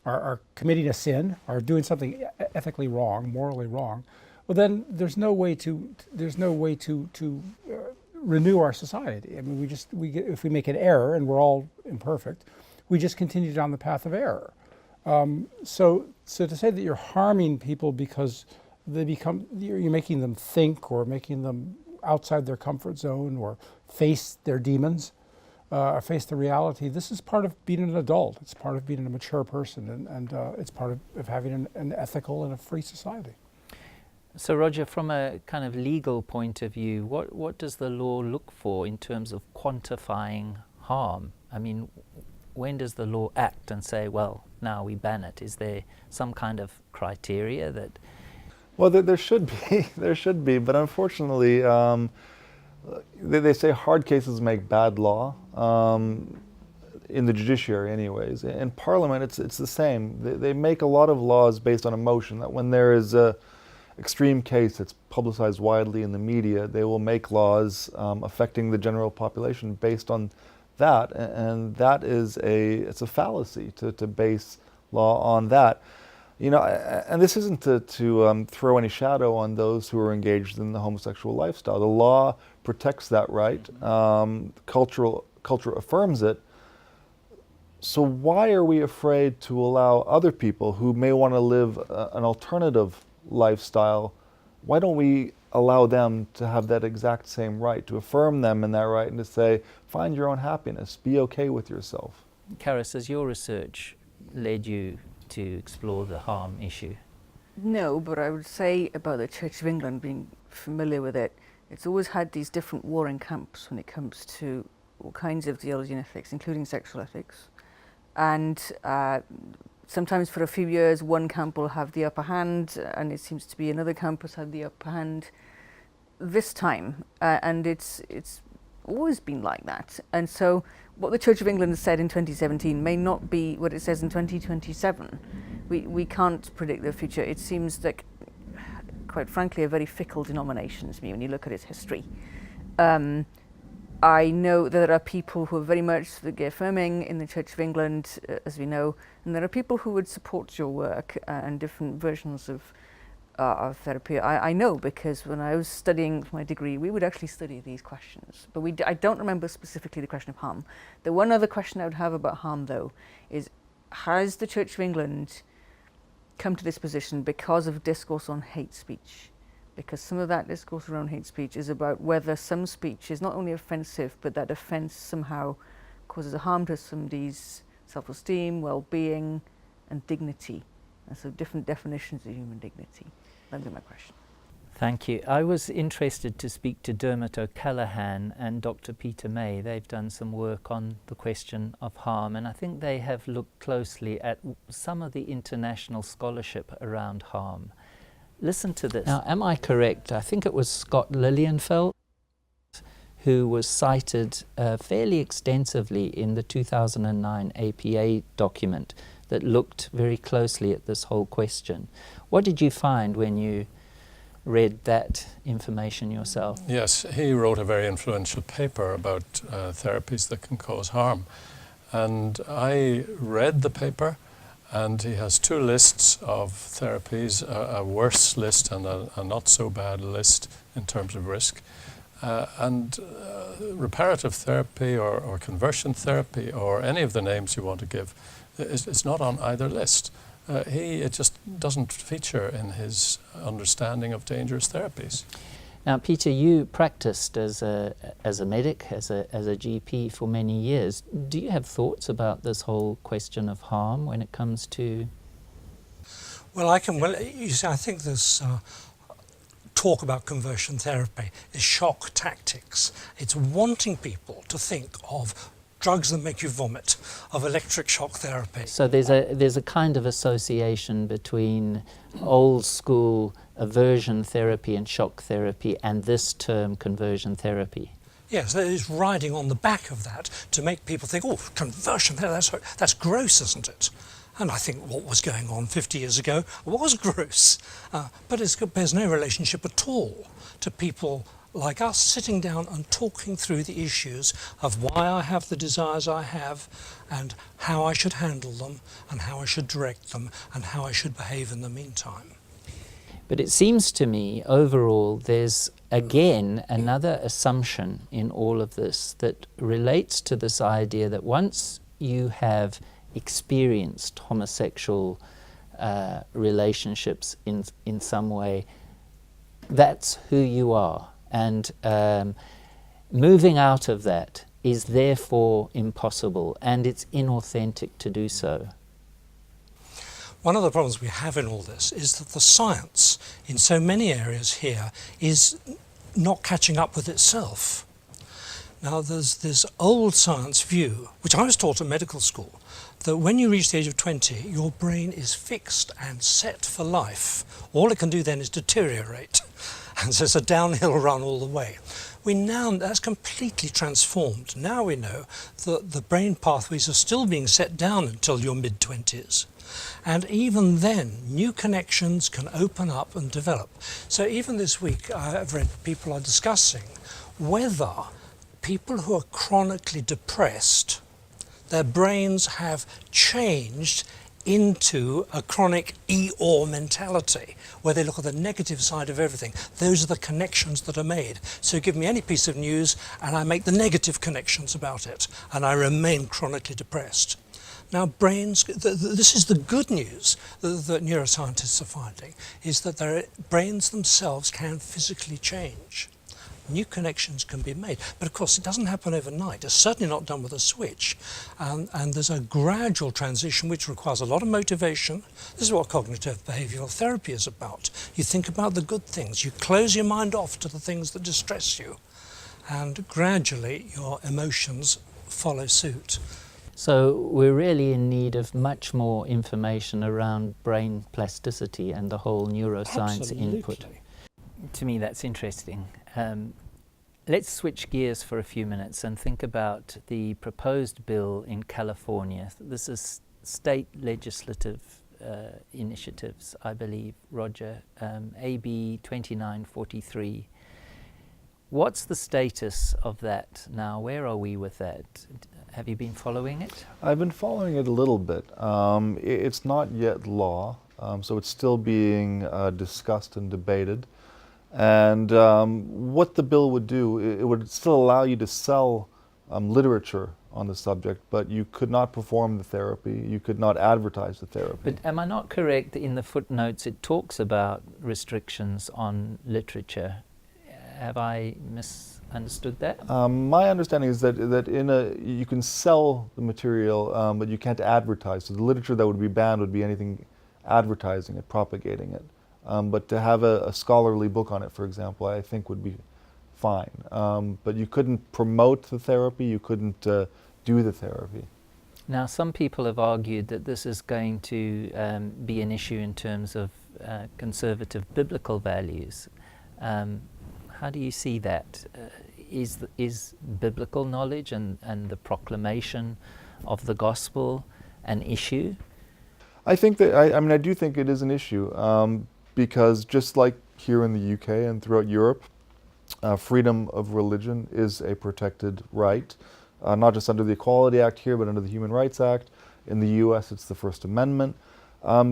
are committing a sin, are doing something ethically wrong, morally wrong, well then there's no way to renew our society. I mean, if we make an error, and we're all imperfect, we just continue down the path of error. So to say that you're harming people because you're making them think, or making them outside their comfort zone, or face their demons, or face the reality, this is part of being an adult. It's part of being a mature person, and it's part of having an ethical and a free society. So Roger, from a kind of legal point of view, what does the law look for in terms of quantifying harm? I mean, when does the law act and say, well, now we ban it? Is there some kind of criteria that... Well, there should be. There should be, but unfortunately, they say hard cases make bad law, in the judiciary anyways. In Parliament, it's the same. They make a lot of laws based on emotion, that when there is a extreme case that's publicized widely in the media, they will make laws affecting the general population based on that, and that is it's a fallacy to base law on that. You know, and this isn't to throw any shadow on those who are engaged in the homosexual lifestyle. The law protects that right. Culture affirms it. So why are we afraid to allow other people who may want to live an alternative lifestyle? Why don't we allow them to have that exact same right, to affirm them in that right, and to say, find your own happiness, be okay with yourself? Carys, has your research led you to explore the harm issue? No, but I would say about the Church of England, being familiar with it, it's always had these different warring camps when it comes to all kinds of theology and ethics, including sexual ethics. And sometimes for a few years, one camp will have the upper hand, and it seems to be another camp has had the upper hand this time. And it's always been like that. And so what the Church of England said in 2017 may not be what it says in 2027. We can't predict the future. It seems like, quite frankly, a very fickle denomination to me when you look at its history. I know that there are people who are very much the gay affirming in the Church of England, as we know, and there are people who would support your work and different versions of therapy. I know, because when I was studying for my degree, we would actually study these questions, but I don't remember specifically the question of harm. The one other question I would have about harm, though, is has the Church of England come to this position because of discourse on hate speech? Because some of that discourse around hate speech is about whether some speech is not only offensive, but that offence somehow causes a harm to somebody's self-esteem, well-being, and dignity. And so different definitions of human dignity. That would be my question. Thank you. I was interested to speak to Dermot O'Callaghan and Dr. Peter May. They've done some work on the question of harm, and I think they have looked closely at some of the international scholarship around harm. Listen to this. Now, am I correct? I think it was Scott Lilienfeld who was cited fairly extensively in the 2009 APA document that looked very closely at this whole question. What did you find when you read that information yourself? Yes, he wrote a very influential paper about therapies that can cause harm. And I read the paper, and he has two lists of therapies, a worse list and a not so bad list in terms of risk. Reparative therapy or conversion therapy or any of the names you want to give is not on either list. It just doesn't feature in his understanding of dangerous therapies. Now, Peter, you practiced as a medic, as a GP for many years. Do you have thoughts about this whole question of harm when it comes to? Well, you see, I think this talk about conversion therapy is shock tactics. It's wanting people to think of drugs that make you vomit, of electric shock therapy. So there's a kind of association between old school aversion therapy and shock therapy and this term conversion therapy. Yes, it's riding on the back of that to make people think, oh, conversion therapy, that's gross, isn't it? And I think what was going on 50 years ago was gross. But it bears no relationship at all to people like us sitting down and talking through the issues of why I have the desires I have and how I should handle them and how I should direct them and how I should behave in the meantime. But it seems to me, overall, there's again another assumption in all of this that relates to this idea that once you have experienced homosexual relationships in some way, that's who you are. And moving out of that is therefore impossible, and it's inauthentic to do so. One of the problems we have in all this is that the science in so many areas here is not catching up with itself. Now there's this old science view, which I was taught at medical school, that when you reach the age of 20, your brain is fixed and set for life. All it can do then is deteriorate. And so it's a downhill run all the way. That's completely transformed. Now we know that the brain pathways are still being set down until your mid-20s. And even then, new connections can open up and develop. So even this week, I've read people are discussing whether people who are chronically depressed, their brains have changed into a chronic Eeyore mentality, where they look at the negative side of everything. Those are the connections that are made. So give me any piece of news and I make the negative connections about it, and I remain chronically depressed. Now brains, this is the good news that neuroscientists are finding, is that their brains themselves can physically change. New connections can be made, but of course it doesn't happen overnight. It's certainly not done with a switch, and there's a gradual transition which requires a lot of motivation. This is what cognitive behavioral therapy is about. You think about the good things, you close your mind off to the things that distress you, and gradually your emotions follow suit. So we're really in need of much more information around brain plasticity and the whole neuroscience Absolutely. input. To me, that's interesting. Let's switch gears for a few minutes and think about the proposed bill in California. This is state legislative initiatives, I believe, Roger, AB 2943. What's the status of that now? Where are we with that? Have you been following it? I've been following it a little bit. It's not yet law, so it's still being discussed and debated. And what the bill would do, it would still allow you to sell literature on the subject, but you could not perform the therapy, you could not advertise the therapy. But am I not correct that in the footnotes it talks about restrictions on literature? Have I misunderstood that? My understanding is that you can sell the material, but you can't advertise. So the literature that would be banned would be anything advertising it, propagating it. But to have a scholarly book on it, for example, I think would be fine. But you couldn't promote the therapy, you couldn't do the therapy. Now, some people have argued that this is going to be an issue in terms of conservative biblical values. How do you see that? Is biblical knowledge and the proclamation of the gospel an issue? I think that, I do think it is an issue, because just like here in the UK and throughout Europe, freedom of religion is a protected right, not just under the Equality Act here, but under the Human Rights Act. In the US, it's the First Amendment.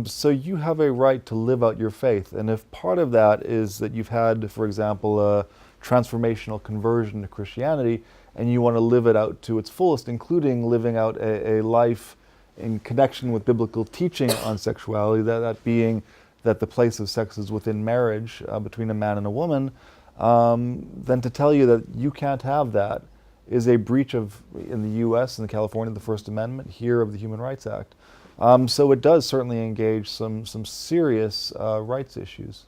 So you have a right to live out your faith, and if part of that is that you've had, for example, a transformational conversion to Christianity, and you want to live it out to its fullest, including living out a life in connection with biblical teaching on sexuality, that being that the place of sex is within marriage between a man and a woman, then to tell you that you can't have that is a breach of, in the US and California, the First Amendment, here of the Human Rights Act. So it does certainly engage some serious rights issues.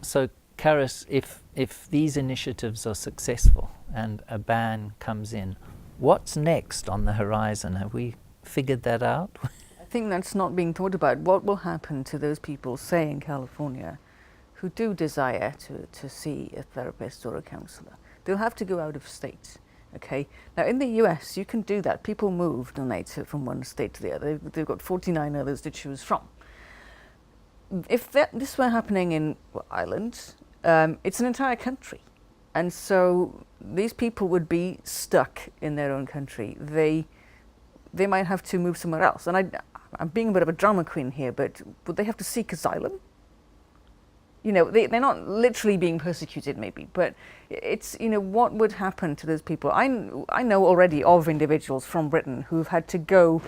So, Carys, if these initiatives are successful and a ban comes in, what's next on the horizon? Have we figured that out? I think that's not being thought about. What will happen to those people, say in California, who do desire to see a therapist or a counsellor? They'll have to go out of state. Okay. Now in the US, you can do that. People move, don't they, from one state to the other. They've got 49 others to choose from. If this were happening in Ireland, it's an entire country. And so these people would be stuck in their own country. They might have to move somewhere else. And I'm being a bit of a drama queen here, but would they have to seek asylum? they're not literally being persecuted maybe, but it's, what would happen to those people? I know already of individuals from Britain who've had to go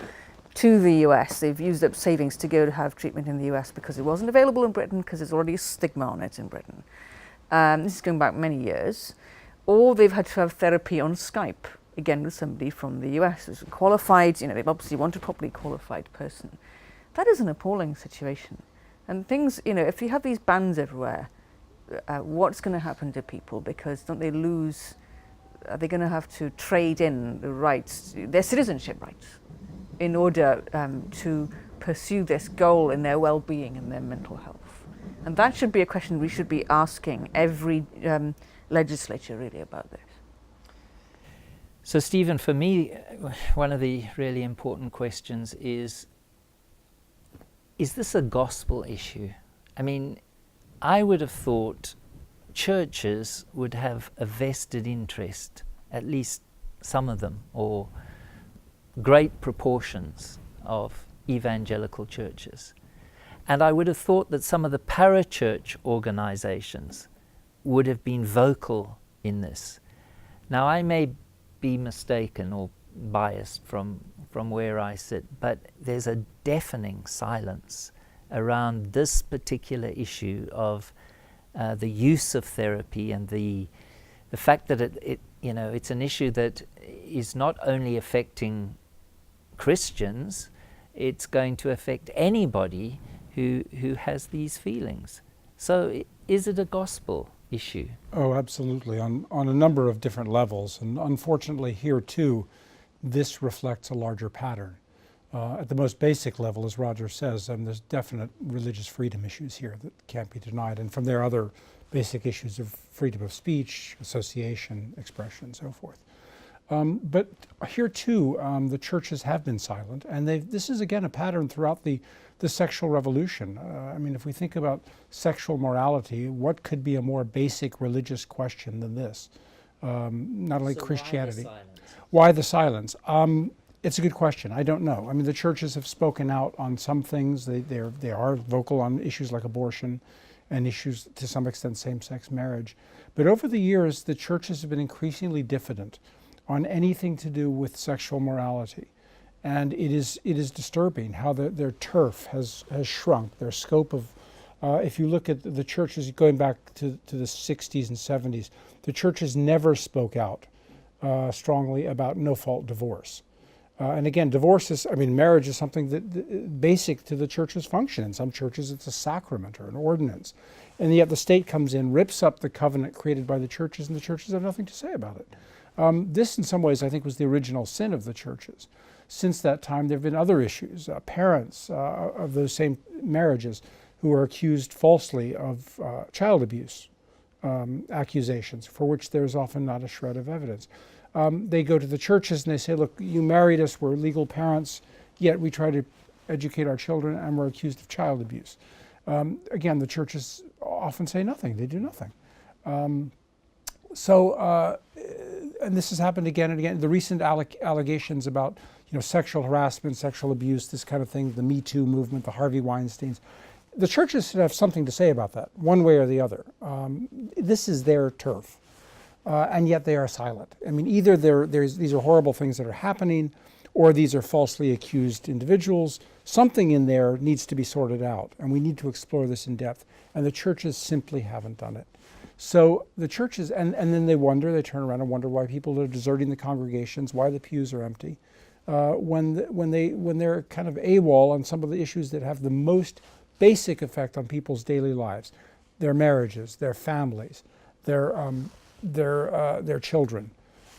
to the US. They've used up savings to go to have treatment in the US because it wasn't available in Britain, because there's already a stigma on it in Britain. This is going back many years. Or they've had to have therapy on Skype, again with somebody from the US who's qualified, they've obviously want a properly qualified person. That is an appalling situation. And things, if you have these bans everywhere, what's going to happen to people? Because don't they lose, are they going to have to trade in the rights, their citizenship rights, in order to pursue this goal in their well-being and their mental health? And that should be a question we should be asking every legislature really about this. So Stephen, for me, one of the really important questions is this a gospel issue? I mean, I would have thought churches would have a vested interest, at least some of them, or great proportions of evangelical churches. And I would have thought that some of the parachurch organizations would have been vocal in this. Now, I may be mistaken or biased from where I sit, but there's a deafening silence around this particular issue of the use of therapy and the fact that it's an issue that is not only affecting Christians, it's going to affect anybody who has these feelings. So is it a gospel issue? Oh, absolutely, on a number of different levels. And unfortunately here too, this reflects a larger pattern. At the most basic level, as Roger says, there's definite religious freedom issues here that can't be denied. And from there, other basic issues of freedom of speech, association, expression, and so forth. But here too, the churches have been silent, and this is again a pattern throughout the sexual revolution. I mean, if we think about sexual morality, what could be a more basic religious question than this? Not only Christianity. Why the silence? It's a good question. I don't know. I mean, the churches have spoken out on some things. They are vocal on issues like abortion and issues, to some extent, same-sex marriage. But over the years, the churches have been increasingly diffident on anything to do with sexual morality. And it is disturbing how their turf has shrunk, their scope of, if you look at the churches going back to the 60s and 70s, the churches never spoke out strongly about no-fault divorce. And again, marriage is something that basic to the church's function. In some churches, it's a sacrament or an ordinance. And yet the state comes in, rips up the covenant created by the churches, and the churches have nothing to say about it. This, in some ways, I think, was the original sin of the churches. Since that time, there have been other issues. Parents of those same marriages who are accused falsely of child abuse accusations, for which there's often not a shred of evidence. They go to the churches and they say, look, you married us, we're legal parents, yet we try to educate our children and we're accused of child abuse. Again, the churches often say nothing, they do nothing. And this has happened again and again. The recent allegations about sexual harassment, sexual abuse, this kind of thing, the Me Too movement, the Harvey Weinsteins, the churches should have something to say about that, one way or the other. This is their turf. And yet they are silent. I mean, either these are horrible things that are happening, or these are falsely accused individuals. Something in there needs to be sorted out, and we need to explore this in depth. And the churches simply haven't done it. So the churches, and then they turn around and wonder why people are deserting the congregations, why the pews are empty, when they're kind of AWOL on some of the issues that have the most basic effect on people's daily lives, their marriages, their families, their children,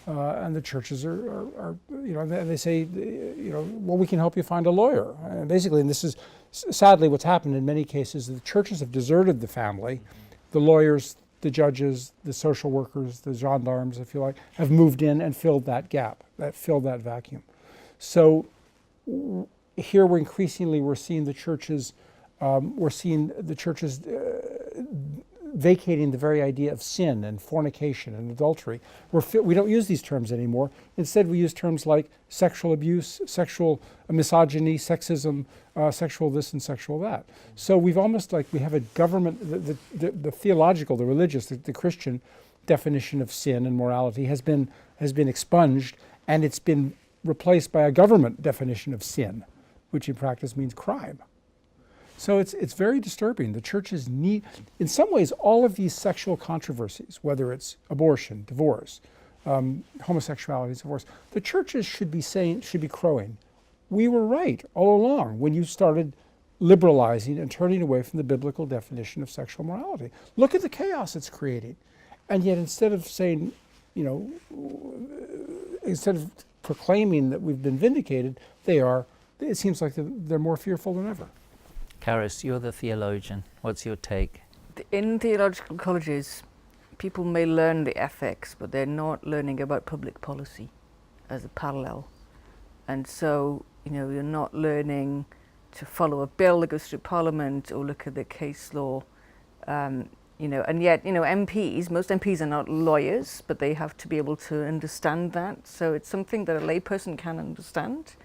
and the churches are they say, well, we can help you find a lawyer. And basically, and this is sadly what's happened in many cases, the churches have deserted the family, the lawyers, the judges, the social workers, the gendarmes, if you like, have moved in and filled that gap, filled that vacuum. So here we're seeing the churches vacating the very idea of sin and fornication and adultery. We don't use these terms anymore. Instead, we use terms like sexual abuse, sexual misogyny, sexism, sexual this and sexual that. So we've almost like we have a government, the theological, the religious, the Christian definition of sin and morality has been expunged, and it's been replaced by a government definition of sin, which in practice means crime. So it's very disturbing. The churches need, in some ways, all of these sexual controversies, whether it's abortion, divorce, homosexuality, divorce, the churches should be crowing, we were right all along when you started liberalizing and turning away from the biblical definition of sexual morality. Look at the chaos it's creating. And yet instead of saying, instead of proclaiming that we've been vindicated, it seems like they're more fearful than ever. Carys, you're the theologian. What's your take? In theological colleges, people may learn the ethics, but they're not learning about public policy as a parallel. And so, you're not learning to follow a bill that goes through Parliament or look at the case law. And yet, MPs, most MPs are not lawyers, but they have to be able to understand that. So it's something that a layperson can understand.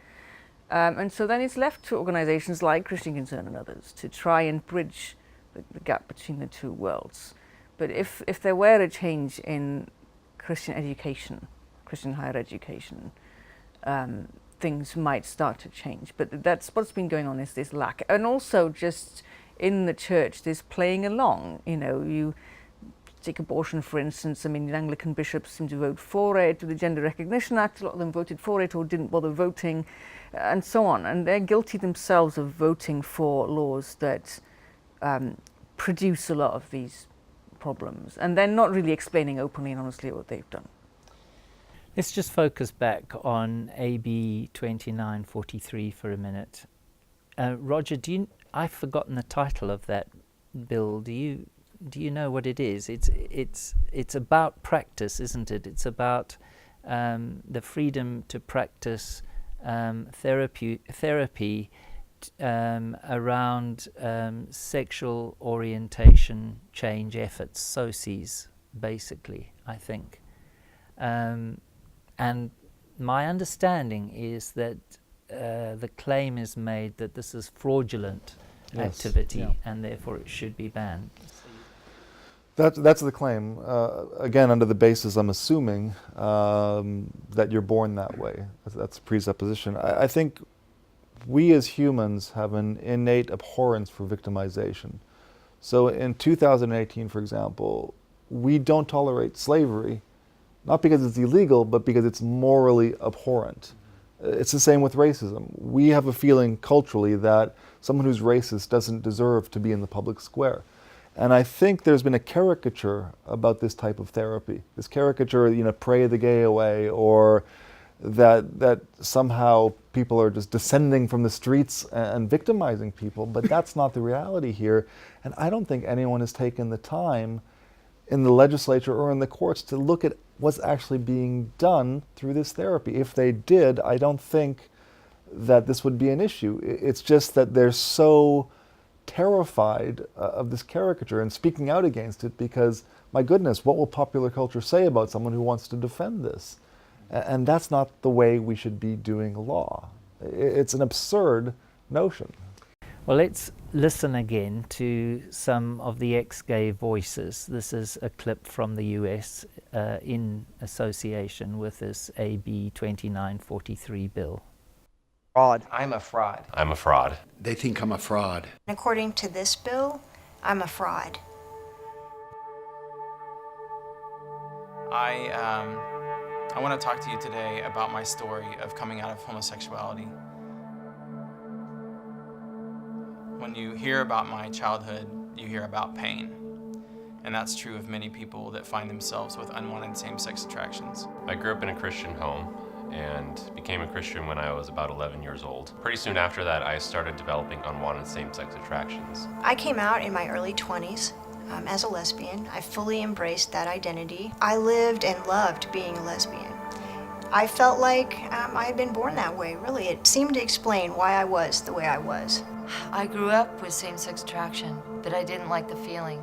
And so then it's left to organizations like Christian Concern and others to try and bridge the gap between the two worlds. But if there were a change in Christian education, Christian higher education, things might start to change. But that's what's been going on, is this lack. And also just in the church, this playing along. You take abortion, for instance. I mean, the Anglican bishops seem to vote for it. With the Gender Recognition Act, a lot of them voted for it or didn't bother voting, and so on. And they're guilty themselves of voting for laws that produce a lot of these problems. And they're not really explaining openly and honestly what they've done. Let's just focus back on AB 2943 for a minute. Roger, I've forgotten the title of that bill. Do you know what it is? It's about practice, isn't it? It's about the freedom to practice therapy around sexual orientation change efforts, SOCIs, basically, I think. And my understanding is that the claim is made that this is fraudulent activity, and therefore it should be banned. That's the claim. Again, under the basis, I'm assuming that you're born that way. That's a presupposition. I think we as humans have an innate abhorrence for victimization. So in 2018, for example, we don't tolerate slavery, not because it's illegal, but because it's morally abhorrent. It's the same with racism. We have a feeling culturally that someone who's racist doesn't deserve to be in the public square. And I think there's been a caricature about this type of therapy. This caricature, pray the gay away, or that somehow people are just descending from the streets and victimizing people, but that's not the reality here. And I don't think anyone has taken the time in the legislature or in the courts to look at what's actually being done through this therapy. If they did, I don't think that this would be an issue. It's just that they're so terrified of this caricature and speaking out against it because, my goodness, what will popular culture say about someone who wants to defend this? And that's not the way we should be doing law. It's an absurd notion. Well, let's listen again to some of the ex-gay voices. This is a clip from the US in association with this AB 2943 bill. Fraud. I'm a fraud. I'm a fraud. They think I'm a fraud. According to this bill, I'm a fraud. I want to talk to you today about my story of coming out of homosexuality. When you hear about my childhood, you hear about pain. And that's true of many people that find themselves with unwanted same-sex attractions. I grew up in a Christian home and became a Christian when I was about 11 years old. Pretty soon after that, I started developing unwanted same-sex attractions. I came out in my early 20s as a lesbian. I fully embraced that identity. I lived and loved being a lesbian. I felt like I had been born that way, really. It seemed to explain why I was the way I was. I grew up with same-sex attraction, but I didn't like the feeling.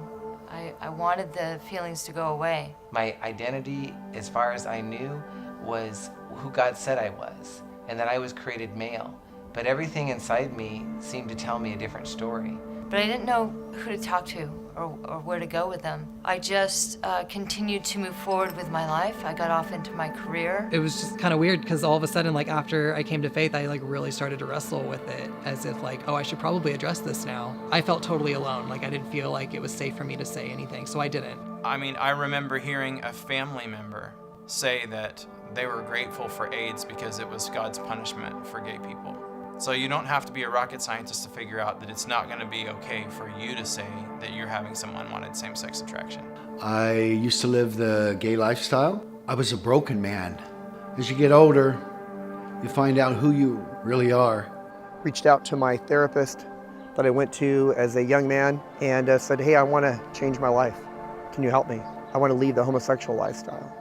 I wanted the feelings to go away. My identity, as far as I knew, was who God said I was, and that I was created male. But everything inside me seemed to tell me a different story. But I didn't know who to talk to or where to go with them. I just continued to move forward with my life. I got off into my career. It was just kind of weird because all of a sudden, like after I came to faith, I like really started to wrestle with it as if like, oh, I should probably address this now. I felt totally alone. Like I didn't feel like it was safe for me to say anything, so I didn't. I mean, I remember hearing a family member say that they were grateful for AIDS because it was God's punishment for gay people. So you don't have to be a rocket scientist to figure out that it's not going to be okay for you to say that you're having some unwanted same-sex attraction. I used to live the gay lifestyle. I was a broken man. As you get older, you find out who you really are. Reached out to my therapist that I went to as a young man and said, hey, I want to change my life. Can you help me? I want to leave the homosexual lifestyle.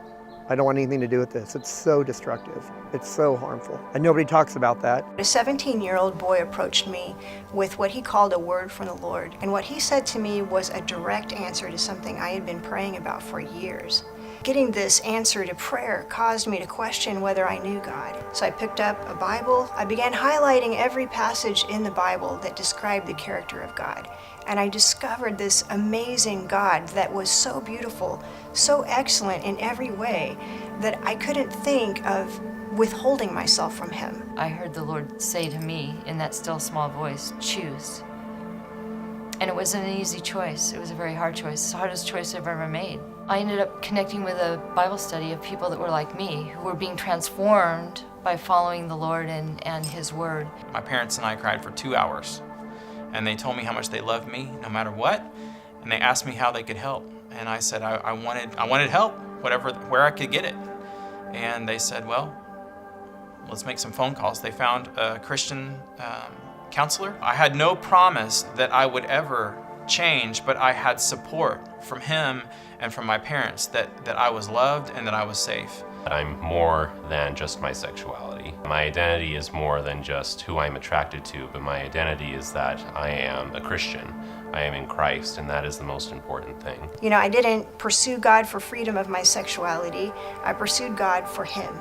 I don't want anything to do with this. It's so destructive. It's so harmful. And nobody talks about that. A 17-year-old boy approached me with what he called a word from the Lord. And what he said to me was a direct answer to something I had been praying about for years. Getting this answer to prayer caused me to question whether I knew God. So I picked up a Bible. I began highlighting every passage in the Bible that described the character of God. And I discovered this amazing God that was so beautiful, so excellent in every way, that I couldn't think of withholding myself from Him. I heard the Lord say to me in that still small voice, choose. And it wasn't an easy choice. It was a very hard choice. It's the hardest choice I've ever made. I ended up connecting with a Bible study of people that were like me, who were being transformed by following the Lord and His Word. My parents and I cried for 2 hours, and they told me how much they loved me no matter what, and they asked me how they could help. And I said I wanted help, where I could get it. And they said, well, let's make some phone calls. They found a Christian counselor. I had no promise that I would ever change, but I had support from him and from my parents that I was loved and that I was safe. I'm more than just my sexuality. My identity is more than just who I'm attracted to, but my identity is that I am a Christian. I am in Christ, and that is the most important thing. You know, I didn't pursue God for freedom of my sexuality. I pursued God for Him.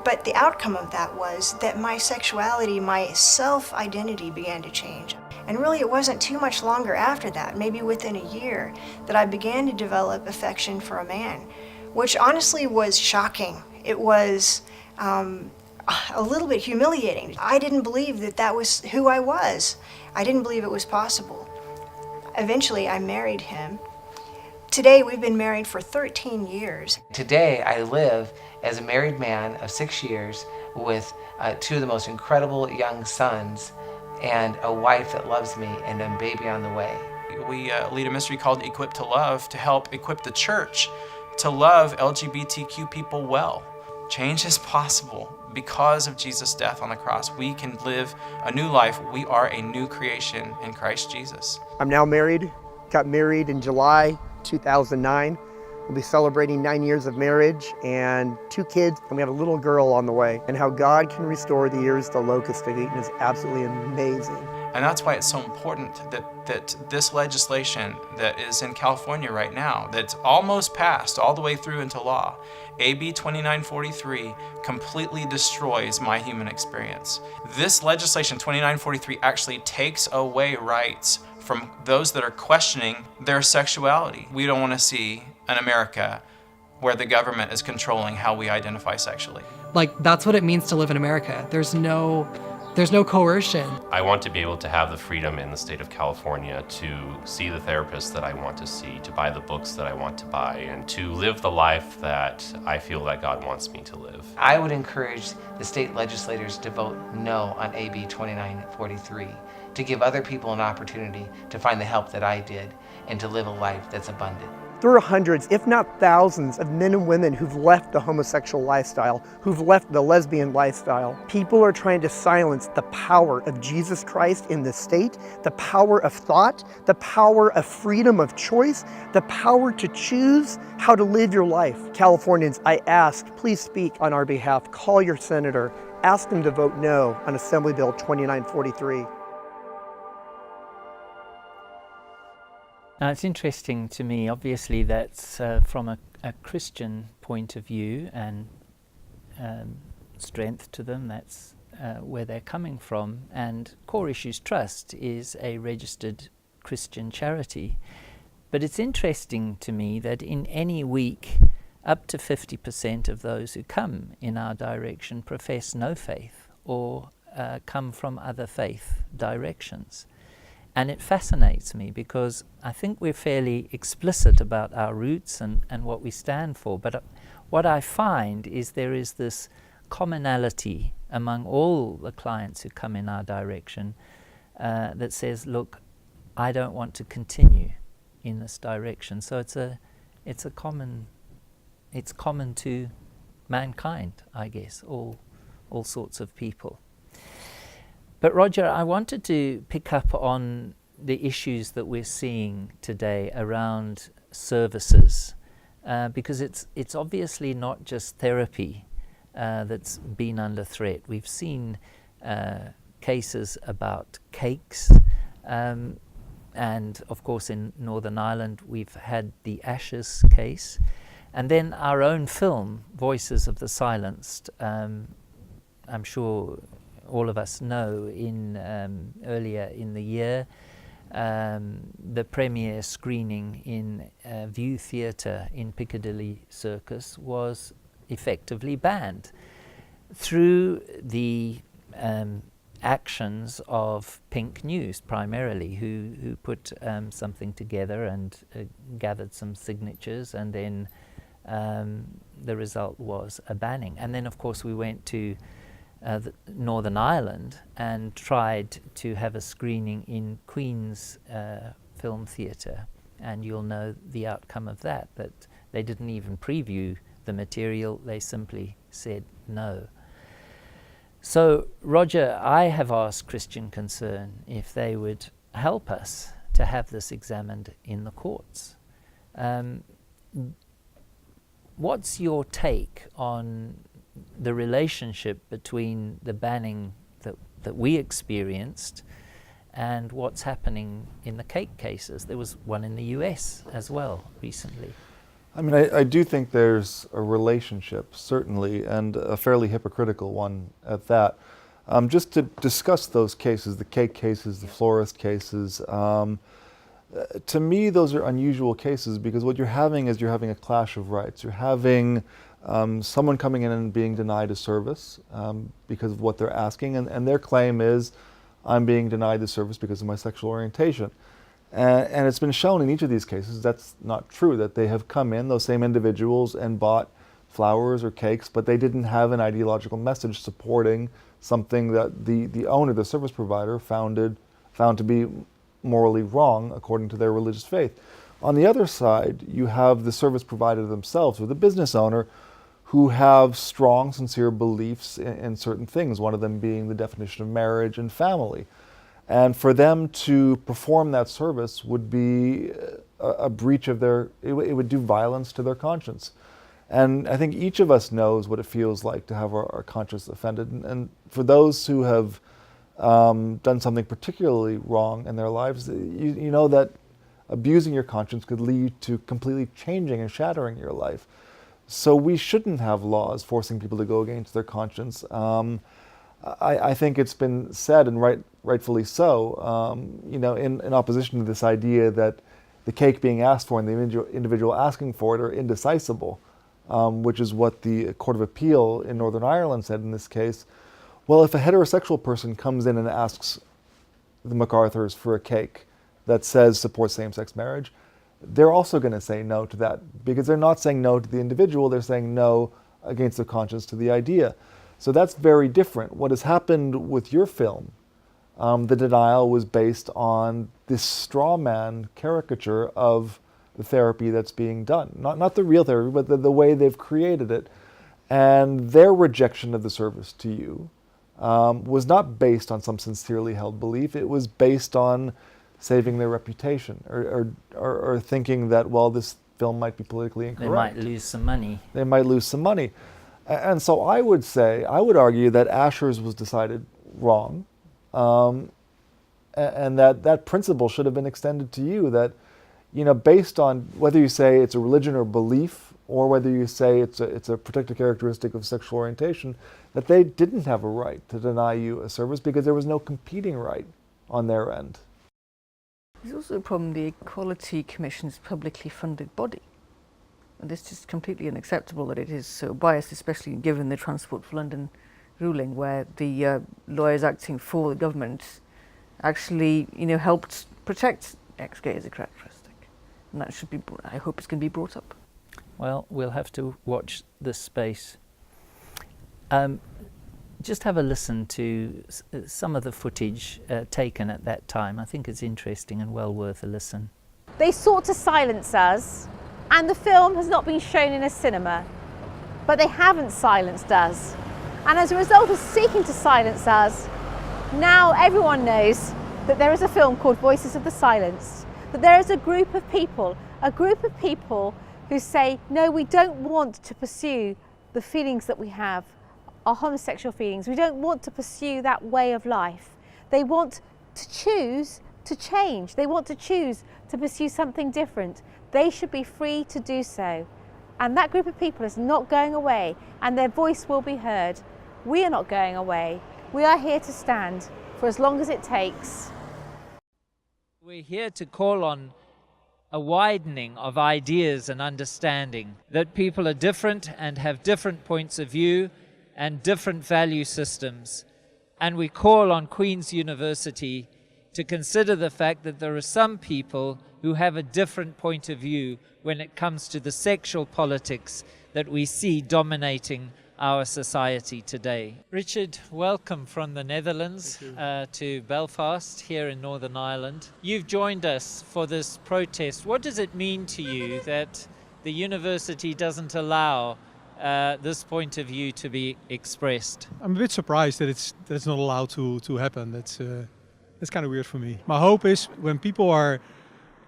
But the outcome of that was that my sexuality, my self-identity began to change. And really it wasn't too much longer after that, maybe within a year, that I began to develop affection for a man, which honestly was shocking. It was a little bit humiliating. I didn't believe that that was who I was. I didn't believe it was possible. Eventually I married him. Today we've been married for 13 years. Today I live as a married man of 6 years with two of the most incredible young sons and a wife that loves me and a baby on the way. We lead a ministry called Equip to Love to help equip the church to love LGBTQ people well. Change is possible because of Jesus' death on the cross. We can live a new life. We are a new creation in Christ Jesus. I'm now married, got married in July 2009. We'll be celebrating 9 years of marriage and 2 kids, and we have a little girl on the way. And how God can restore the years the locusts have eaten is absolutely amazing. And that's why it's so important that this legislation that is in California right now, that's almost passed all the way through into law, AB 2943 completely destroys my human experience. This legislation, 2943, actually takes away rights from those that are questioning their sexuality. We don't want to see an America where the government is controlling how we identify sexually. Like, that's what it means to live in America. There's no coercion. I want to be able to have the freedom in the state of California to see the therapist that I want to see, to buy the books that I want to buy, and to live the life that I feel that God wants me to live. I would encourage the state legislators to vote no on AB 2943, to give other people an opportunity to find the help that I did and to live a life that's abundant. There are hundreds, if not thousands, of men and women who've left the homosexual lifestyle, who've left the lesbian lifestyle. People are trying to silence the power of Jesus Christ in the state, the power of thought, the power of freedom of choice, the power to choose how to live your life. Californians, I ask, please speak on our behalf. Call your senator. Ask them to vote no on Assembly Bill 2943. Now, it's interesting to me, obviously, that's from a Christian point of view and strength to them, that's where they're coming from. And Core Issues Trust is a registered Christian charity. But it's interesting to me that in any week, up to 50% of those who come in our direction profess no faith or come from other faith directions. And it fascinates me because I think we're fairly explicit about our roots and what we stand for. But what I find is there is this commonality among all the clients who come in our direction that says, look, I don't want to continue in this direction. So it's common to mankind, I guess, all sorts of people. But Roger, I wanted to pick up on the issues that we're seeing today around services, because it's obviously not just therapy that's been under threat. We've seen cases about cakes, and of course in Northern Ireland we've had the Ashes case, and then our own film, Voices of the Silenced. I'm sure all of us know earlier in the year, the premiere screening in View Theatre in Piccadilly Circus was effectively banned through the actions of Pink News primarily, who put something together and gathered some signatures, and then the result was a banning. And then of course we went to Northern Ireland and tried to have a screening in Queen's Film Theatre, and you'll know the outcome of that they didn't even preview the material, they simply said no. So Roger, I have asked Christian Concern if they would help us to have this examined in the courts. What's your take on the relationship between the banning that we experienced and what's happening in the cake cases? There was one in the US as well recently. I mean, I do think there's a relationship, certainly, and a fairly hypocritical one at that. Just to discuss those cases, the cake cases, the florist cases, to me those are unusual cases because what you're having is a clash of rights. You're having someone coming in and being denied a service because of what they're asking, and their claim is, I'm being denied the service because of my sexual orientation. And it's been shown in each of these cases that's not true, that they have come in, those same individuals, and bought flowers or cakes, but they didn't have an ideological message supporting something that the owner, the service provider, found to be morally wrong according to their religious faith. On the other side, you have the service provider themselves, or the business owner, who have strong, sincere beliefs in certain things, one of them being the definition of marriage and family. And for them to perform that service would be a breach of it would do violence to their conscience. And I think each of us knows what it feels like to have our conscience offended. And for those who have done something particularly wrong in their lives, you know that abusing your conscience could lead to completely changing and shattering your life. So we shouldn't have laws forcing people to go against their conscience. I think it's been said, and rightfully so, in opposition to this idea that the cake being asked for and the individual asking for it are indecisible, which is what the Court of Appeal in Northern Ireland said in this case. Well, if a heterosexual person comes in and asks the MacArthurs for a cake that says support same-sex marriage, they're also going to say no to that, because they're not saying no to the individual, they're saying no against their conscience to the idea. So that's very different. What has happened with your film, the denial was based on this straw man caricature of the therapy that's being done. Not the real therapy, but the way they've created it. And their rejection of the service to you was not based on some sincerely held belief. It was based on saving their reputation or thinking that, well, this film might be politically incorrect. They might lose some money. They might lose some money. And so I would argue that Asher's was decided wrong, and that principle should have been extended to you, that based on whether you say it's a religion or belief, or whether you say it's a protected characteristic of sexual orientation, that they didn't have a right to deny you a service because there was no competing right on their end. There's also a problem. The Equality Commission is a publicly funded body. And it's just completely unacceptable that it is so biased, especially given the Transport for London ruling, where the lawyers acting for the government actually, helped protect ex-gay as a characteristic. And that should be, I hope it's going to be brought up. Well, we'll have to watch this space. Just have a listen to some of the footage taken at that time. I think it's interesting and well worth a listen. They sought to silence us, and the film has not been shown in a cinema, but they haven't silenced us. And as a result of seeking to silence us, now everyone knows that there is a film called Voices of the Silenced, that there is a group of people who say, no, we don't want to pursue the feelings that we have, our homosexual feelings. We don't want to pursue that way of life. They want to choose to change. They want to choose to pursue something different. They should be free to do so. And that group of people is not going away, and their voice will be heard. We are not going away. We are here to stand for as long as it takes. We're here to call on a widening of ideas and understanding that people are different and have different points of view and different value systems. And we call on Queen's University to consider the fact that there are some people who have a different point of view when it comes to the sexual politics that we see dominating our society today. Richard, welcome from the Netherlands to Belfast here in Northern Ireland. You've joined us for this protest. What does it mean to you that the university doesn't allow this point of view to be expressed? I'm a bit surprised that it's not allowed to happen. That's kind of weird for me. My hope is when people are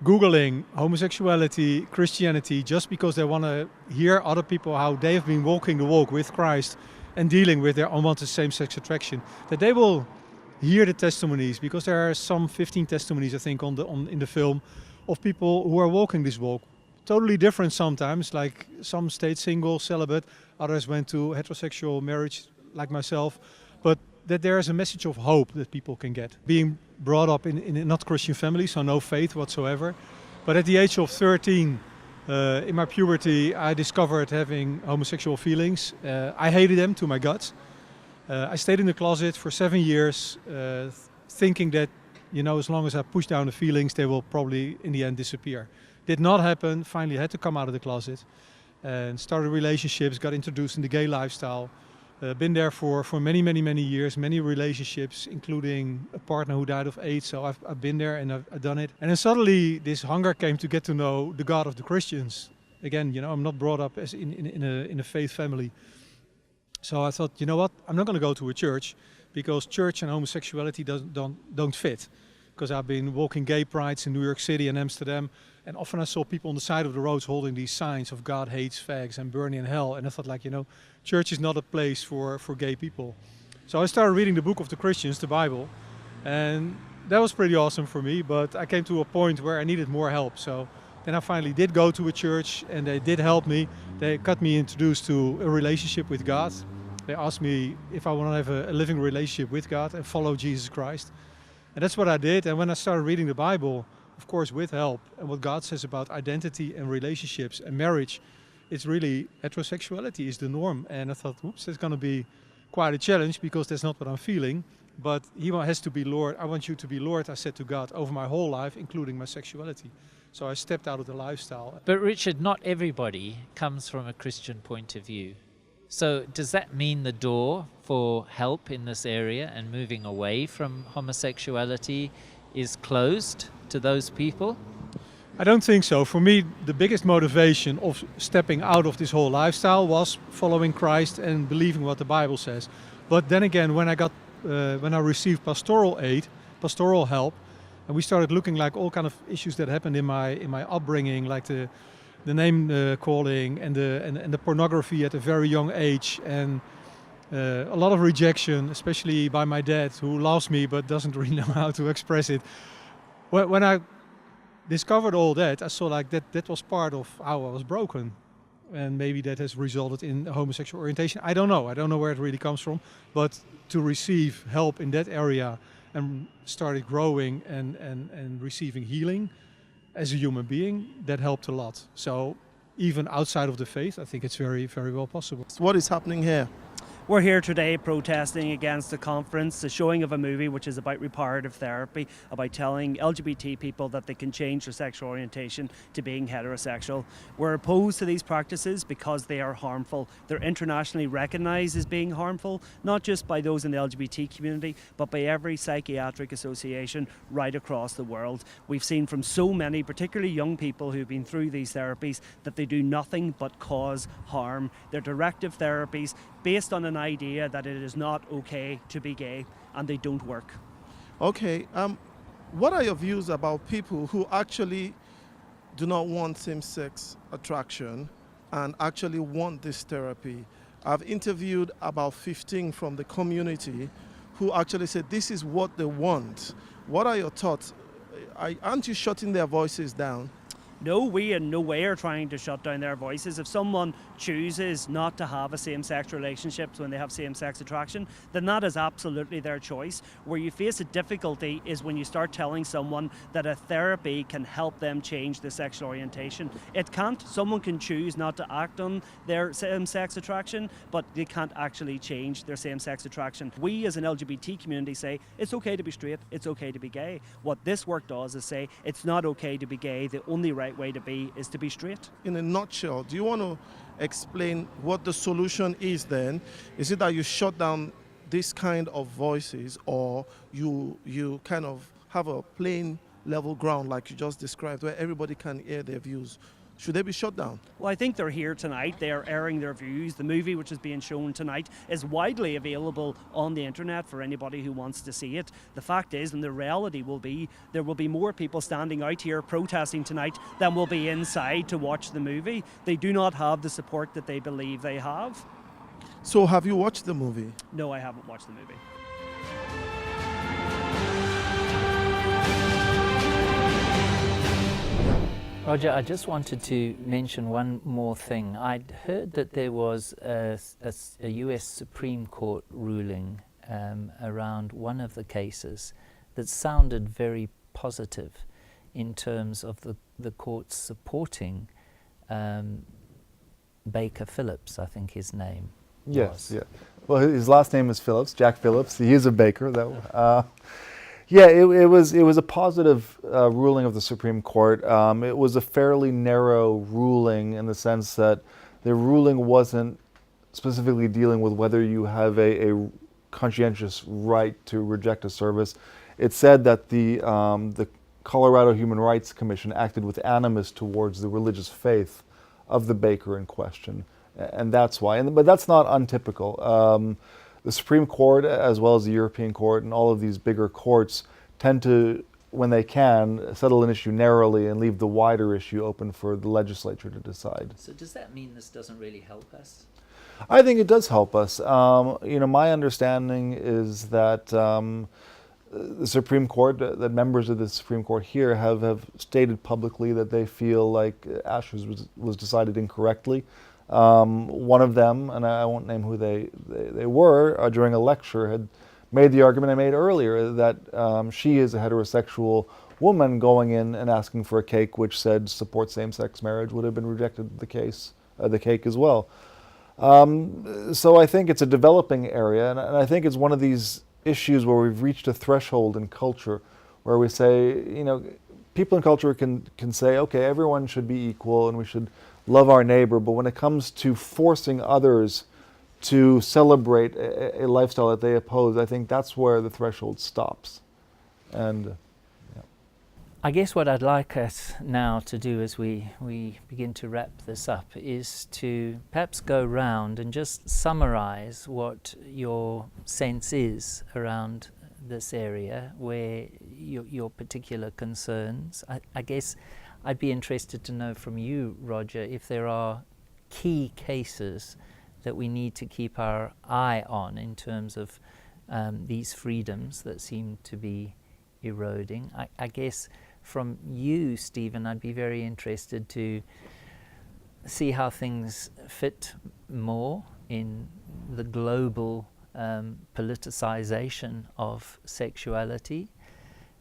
Googling homosexuality, Christianity, just because they want to hear other people how they have been walking the walk with Christ and dealing with their unwanted same-sex attraction, that they will hear the testimonies, because there are some 15 testimonies, I think, in the film of people who are walking this walk. Totally different sometimes, like some stayed single, celibate, others went to heterosexual marriage, like myself, but that there is a message of hope that people can get. Being brought up in a not Christian family, so no faith whatsoever. But at the age of 13, in my puberty, I discovered having homosexual feelings. I hated them to my guts. I stayed in the closet for 7 years, thinking that, as long as I push down the feelings, they will probably in the end disappear. Did not happen. Finally, I had to come out of the closet and started relationships, got introduced in the gay lifestyle. Been there for many, many, many years, many relationships, including a partner who died of AIDS. So I've been there and I've done it. And then suddenly this hunger came to get to know the God of the Christians. Again, I'm not brought up as in a faith family. So I thought, you know what, I'm not going to go to a church, because church and homosexuality don't fit. Because I've been walking gay prides in New York City and Amsterdam, and often I saw people on the side of the roads holding these signs of God hates fags and burning in hell. And I thought, church is not a place for gay people. So I started reading the book of the Christians, the Bible, and that was pretty awesome for me, but I came to a point where I needed more help. So then I finally did go to a church, and they did help me. They got me introduced to a relationship with God. They asked me if I want to have a living relationship with God and follow Jesus Christ. And that's what I did. And when I started reading the Bible, of course with help, and what God says about identity and relationships and marriage, it's really heterosexuality is the norm. And I thought, oops, that's going to be quite a challenge, because that's not what I'm feeling. But He has to be Lord. I want you to be Lord, I said to God, over my whole life, including my sexuality. So I stepped out of the lifestyle. But Richard, not everybody comes from a Christian point of view. So does that mean the door for help in this area and moving away from homosexuality is closed to those people? I don't think so. For me, the biggest motivation of stepping out of this whole lifestyle was following Christ and believing what the Bible says. But then again, when I received pastoral aid, pastoral help, and we started looking like all kind of issues that happened in my upbringing, like the name calling and the pornography at a very young age, and a lot of rejection, especially by my dad, who loves me but doesn't really know how to express it. When I discovered all that, I saw like that was part of how I was broken. And maybe that has resulted in homosexual orientation. I don't know where it really comes from. But to receive help in that area and started growing and receiving healing as a human being, that helped a lot. So even outside of the faith, I think it's very, very well possible. What is happening here? We're here today protesting against the conference, the showing of a movie which is about reparative therapy, about telling LGBT people that they can change their sexual orientation to being heterosexual. We're opposed to these practices because they are harmful. They're internationally recognized as being harmful, not just by those in the LGBT community, but by every psychiatric association right across the world. We've seen from so many, particularly young people who've been through these therapies, that they do nothing but cause harm. They're directive therapies based on an idea that it is not okay to be gay, and they don't work. Okay, what are your views about people who actually do not want same-sex attraction and actually want this therapy? I've interviewed about 15 from the community who actually said this is what they want. What are your thoughts? Aren't you shutting their voices down? No, we in no way are trying to shut down their voices. If someone chooses not to have a same-sex relationship when they have same-sex attraction, then that is absolutely their choice. Where you face a difficulty is when you start telling someone that a therapy can help them change their sexual orientation. It can't. Someone can choose not to act on their same-sex attraction, but they can't actually change their same-sex attraction. We as an LGBT community say it's okay to be straight, it's okay to be gay. What this work does is say it's not okay to be gay, the only right way to be is to be straight. In a nutshell, do you want to explain what the solution is then? Is it that you shut down this kind of voices, or you kind of have a plain level ground like you just described where everybody can air their views? Should they be shut down? Well, I think they're here tonight. They are airing their views. The movie which is being shown tonight is widely available on the internet for anybody who wants to see it. The fact is, and the reality will be, there will be more people standing out here protesting tonight than will be inside to watch the movie. They do not have the support that they believe they have. So have you watched the movie? No, I haven't watched the movie. Roger, I just wanted to mention one more thing. I'd heard that there was a US Supreme Court ruling around one of the cases that sounded very positive in terms of the courts supporting Baker Phillips, I think his name was. Yes, yeah. Well, his last name is Phillips, Jack Phillips. He is a baker, though. Yeah, it was a positive ruling of the Supreme Court. It was a fairly narrow ruling in the sense that the ruling wasn't specifically dealing with whether you have a conscientious right to reject a service. It said that the Colorado Human Rights Commission acted with animus towards the religious faith of the baker in question, and that's why. But that's not untypical. The Supreme Court, as well as the European Court and all of these bigger courts, tend to, when they can, settle an issue narrowly and leave the wider issue open for the legislature to decide. So does that mean this doesn't really help us? I think it does help us. My understanding is that the Supreme Court, that members of the Supreme Court here have stated publicly that they feel like Asher's was decided incorrectly. One of them, and I won't name who they were, during a lecture had made the argument I made earlier that she is a heterosexual woman going in and asking for a cake which said support same-sex marriage would have been rejected the cake as well. So I think it's a developing area, and I think it's one of these issues where we've reached a threshold in culture where we say, people in culture can say, okay, everyone should be equal and we should love our neighbor, but when it comes to forcing others to celebrate a lifestyle that they oppose, I think that's where the threshold stops. And I guess what I'd like us now to do as we begin to wrap this up is to perhaps go round and just summarize what your sense is around this area, where your particular concerns. I guess I'd be interested to know from you, Roger, if there are key cases that we need to keep our eye on in terms of these freedoms that seem to be eroding. I guess from you, Stephen, I'd be very interested to see how things fit more in the global politicization of sexuality.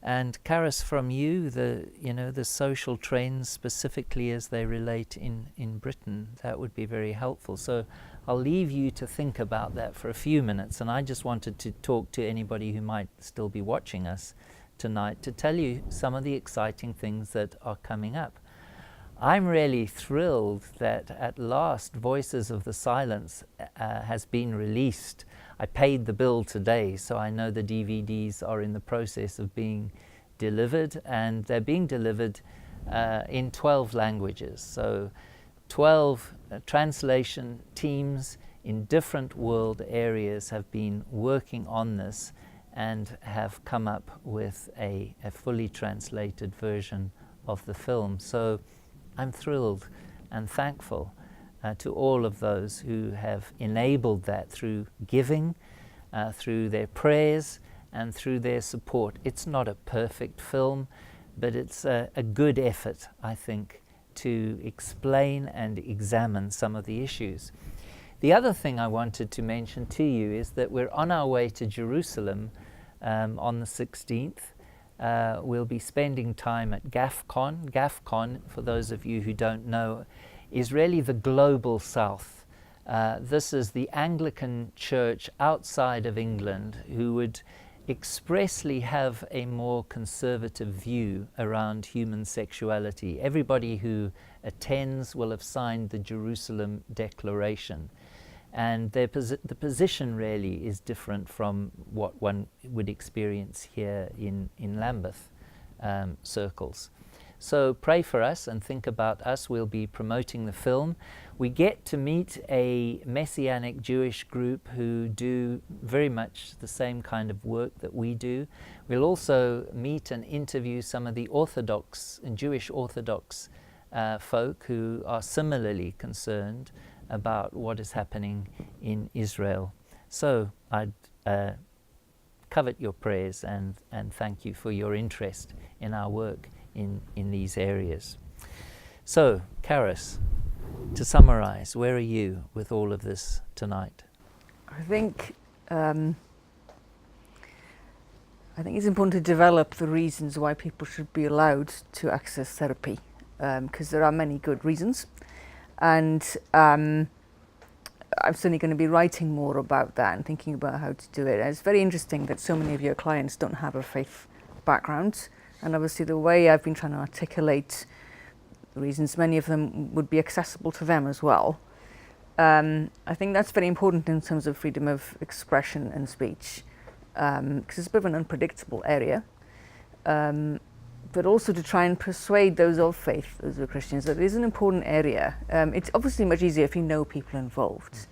And Carys, from you, the social trends specifically as they relate in Britain, that would be very helpful. So I'll leave you to think about that for a few minutes, and I just wanted to talk to anybody who might still be watching us tonight to tell you some of the exciting things that are coming up. I'm really thrilled that at last Voices of the Silence has been released. I paid the bill today, so I know the DVDs are in the process of being delivered, and they're being delivered in 12 languages. So 12 translation teams in different world areas have been working on this and have come up with a fully translated version of the film. So I'm thrilled and thankful to all of those who have enabled that through giving, through their prayers, and through their support. It's not a perfect film, but it's a good effort, I think, to explain and examine some of the issues. The other thing I wanted to mention to you is that we're on our way to Jerusalem on the 16th. We'll be spending time at GAFCON. GAFCON, for those of you who don't know, is really the global south. This is the Anglican Church outside of England who would expressly have a more conservative view around human sexuality. Everybody who attends will have signed the Jerusalem Declaration. And the position really is different from what one would experience here in Lambeth circles. So pray for us and think about us. We'll be promoting the film. We get to meet a Messianic Jewish group who do very much the same kind of work that we do. We'll also meet and interview some of the Orthodox and Jewish Orthodox folk who are similarly concerned about what is happening in Israel. So I'd covet your prayers and thank you for your interest in our work in these areas. So, Carys, to summarize, where are you with all of this tonight? I think it's important to develop the reasons why people should be allowed to access therapy, because there are many good reasons. And I'm certainly going to be writing more about that and thinking about how to do it. And it's very interesting that so many of your clients don't have a faith background. And obviously the way I've been trying to articulate the reasons, many of them would be accessible to them as well. I think that's very important in terms of freedom of expression and speech, because it's a bit of an unpredictable area. But also to try and persuade those of faith, those of Christians, that it is an important area. It's obviously much easier if you know people involved.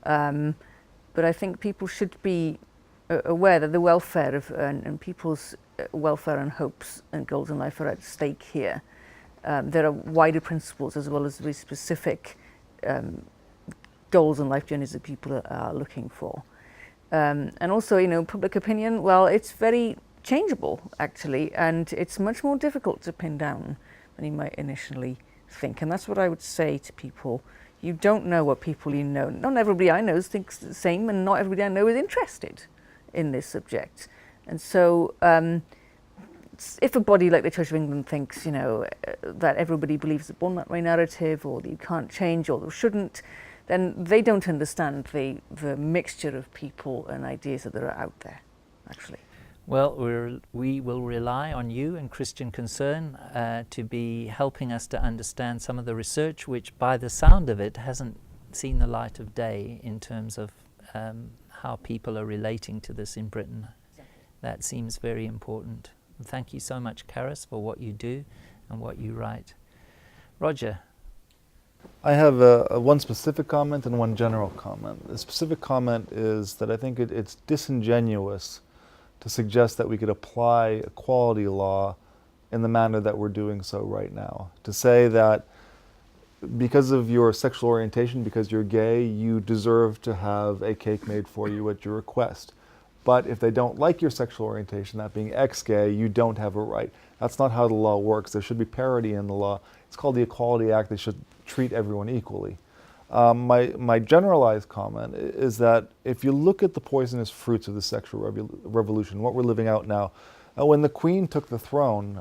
But I think people should be aware that the welfare of and people's welfare and hopes and goals in life are at stake here. There are wider principles as well as very specific goals and life journeys that people are looking for. And also, public opinion, well, it's very changeable actually, and it's much more difficult to pin down than you might initially think. And that's what I would say to people. You don't know what people you know. Not everybody I know thinks the same, and not everybody I know is interested in this subject. And so if a body like the Church of England thinks, that everybody believes the born that way narrative, or that you can't change, or shouldn't, then they don't understand the mixture of people and ideas that are out there, actually. Well, we will rely on you and Christian Concern to be helping us to understand some of the research which, by the sound of it, hasn't seen the light of day in terms of how people are relating to this in Britain. That seems very important. And thank you so much, Carys, for what you do and what you write. Roger. I have one specific comment and one general comment. The specific comment is that I think it's disingenuous to suggest that we could apply equality law in the manner that we're doing so right now. To say that because of your sexual orientation, because you're gay, you deserve to have a cake made for you at your request. but if they don't like your sexual orientation, that being ex-gay, you don't have a right. That's not how the law works. There should be parity in the law. It's called the Equality Act. They should treat everyone equally. My generalized comment is that if you look at the poisonous fruits of the sexual revolution, what we're living out now, when the Queen took the throne,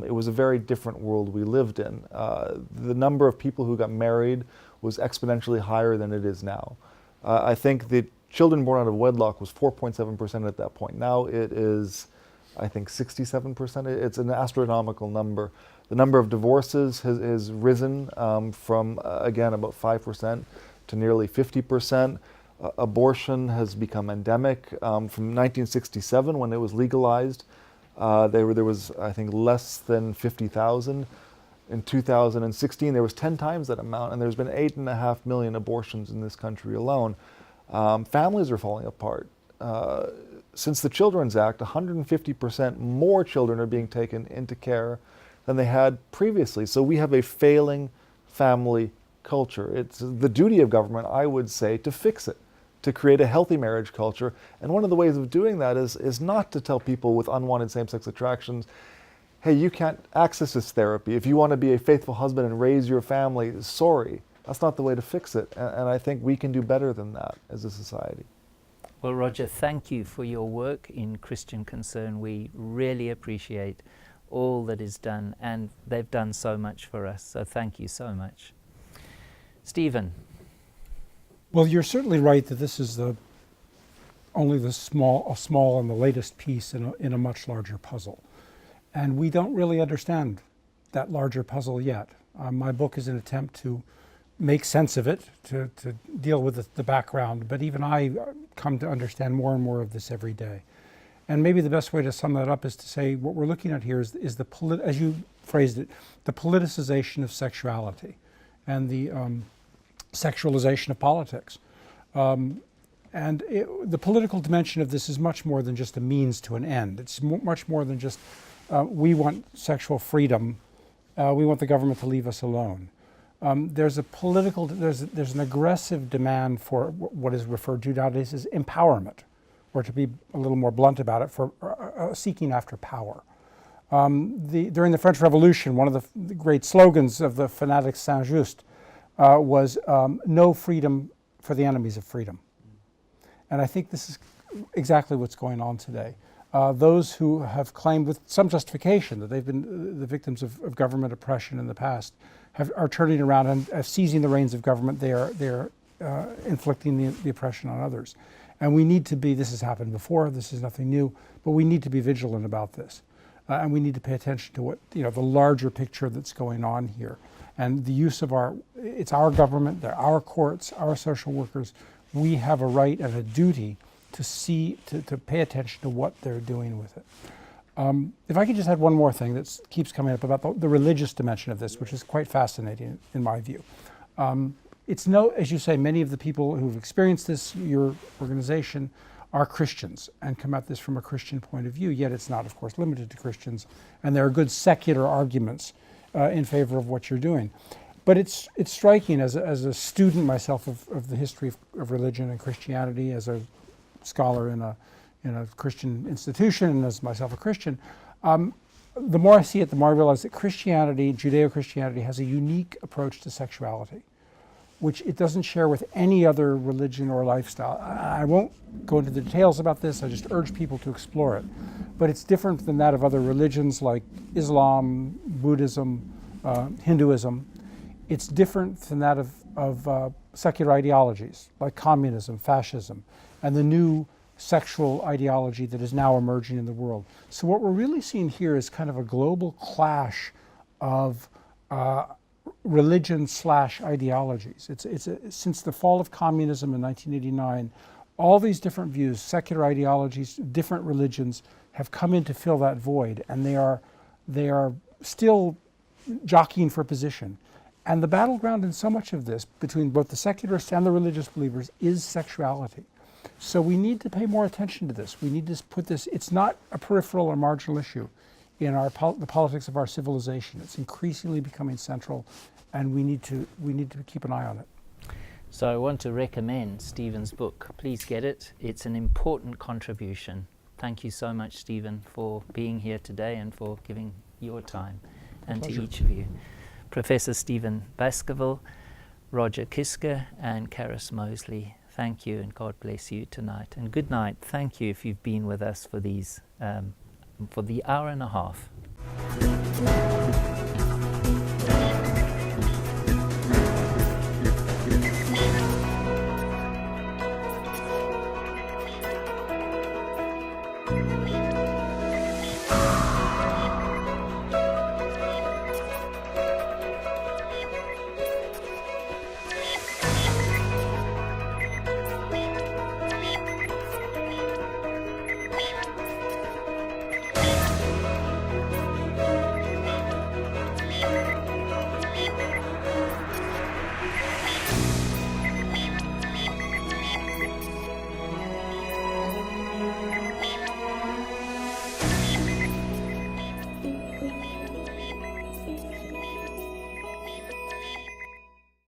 it was a very different world we lived in. The number of people who got married was exponentially higher than it is now. I think the children born out of wedlock was 4.7% at that point. Now it is, I think, 67%. It's an astronomical number. The number of divorces has risen from, again, about 5% to nearly 50%. Abortion has become endemic. From 1967, when it was legalized, there was, I think, less than 50,000. In 2016, there was 10 times that amount, and there's been 8.5 million abortions in this country alone. Families are falling apart. Since the Children's Act, 150% more children are being taken into care than they had previously. So we have a failing family culture. It's the duty of government, I would say, to fix it, to create a healthy marriage culture. And one of the ways of doing that is not to tell people with unwanted same-sex attractions, hey, you can't access this therapy. If you want to be a faithful husband and raise your family, sorry. That's not the way to fix it. And I think we can do better than that as a society. Well, Roger, thank you for your work in Christian Concern. We really appreciate all that is done, and they've done so much for us. So thank you so much. Stephen. Well, you're certainly right that this is only a small and the latest piece in a much larger puzzle. And we don't really understand that larger puzzle yet. My book is an attempt to make sense of it, to deal with the background, but even I come to understand more and more of this every day. And maybe the best way to sum that up is to say what we're looking at here is as you phrased it, the politicization of sexuality and the sexualization of politics. The political dimension of this is much more than just a means to an end. It's much more than just we want sexual freedom, we want the government to leave us alone. There's an aggressive demand for what is referred to nowadays as empowerment, or to be a little more blunt about it, for seeking after power. During the French Revolution, one of the great slogans of the fanatics Saint-Just was no freedom for the enemies of freedom. And I think this is exactly what's going on today. Those who have claimed with some justification that they've been the victims of government oppression in the past are turning around and seizing the reins of government. They are inflicting the oppression on others. And we need to be, this has happened before, this is nothing new, but we need to be vigilant about this. And we need to pay attention to what, the larger picture that's going on here. And the use of it's our government, they're our courts, our social workers. We have a right and a duty to pay attention to what they're doing with it. If I could just add one more thing that keeps coming up about the religious dimension of this, which is quite fascinating in my view. As you say, many of the people who've experienced this, your organization, are Christians and come at this from a Christian point of view, yet it's not, of course, limited to Christians. And there are good secular arguments in favor of what you're doing. But it's striking as a student myself of the history of religion and Christianity, as a scholar in a Christian institution, and as myself a Christian, the more I see it, the more I realize that Christianity, Judeo-Christianity, has a unique approach to sexuality, which it doesn't share with any other religion or lifestyle. I won't go into the details about this, I just urge people to explore it. But it's different than that of other religions like Islam, Buddhism, Hinduism. It's different than that of secular ideologies like communism, fascism, and the new sexual ideology that is now emerging in the world. So what we're really seeing here is kind of a global clash of religion/ideologies. Since the fall of communism in 1989, all these different views, secular ideologies, different religions, have come in to fill that void, and they are still jockeying for position. And the battleground in so much of this, between both the secularists and the religious believers, is sexuality. So we need to pay more attention to this. We need to put this, it's not a peripheral or marginal issue in the politics of our civilization. It's increasingly becoming central, and we need to keep an eye on it. So I want to recommend Stephen's book. Please get it. It's an important contribution. Thank you so much, Stephen, for being here today and for giving your time, and to each of you. Professor Stephen Baskerville, Roger Kiska, and Carys Moseley, thank you and God bless you tonight. And good night. Thank you if you've been with us for these, for the hour and a half.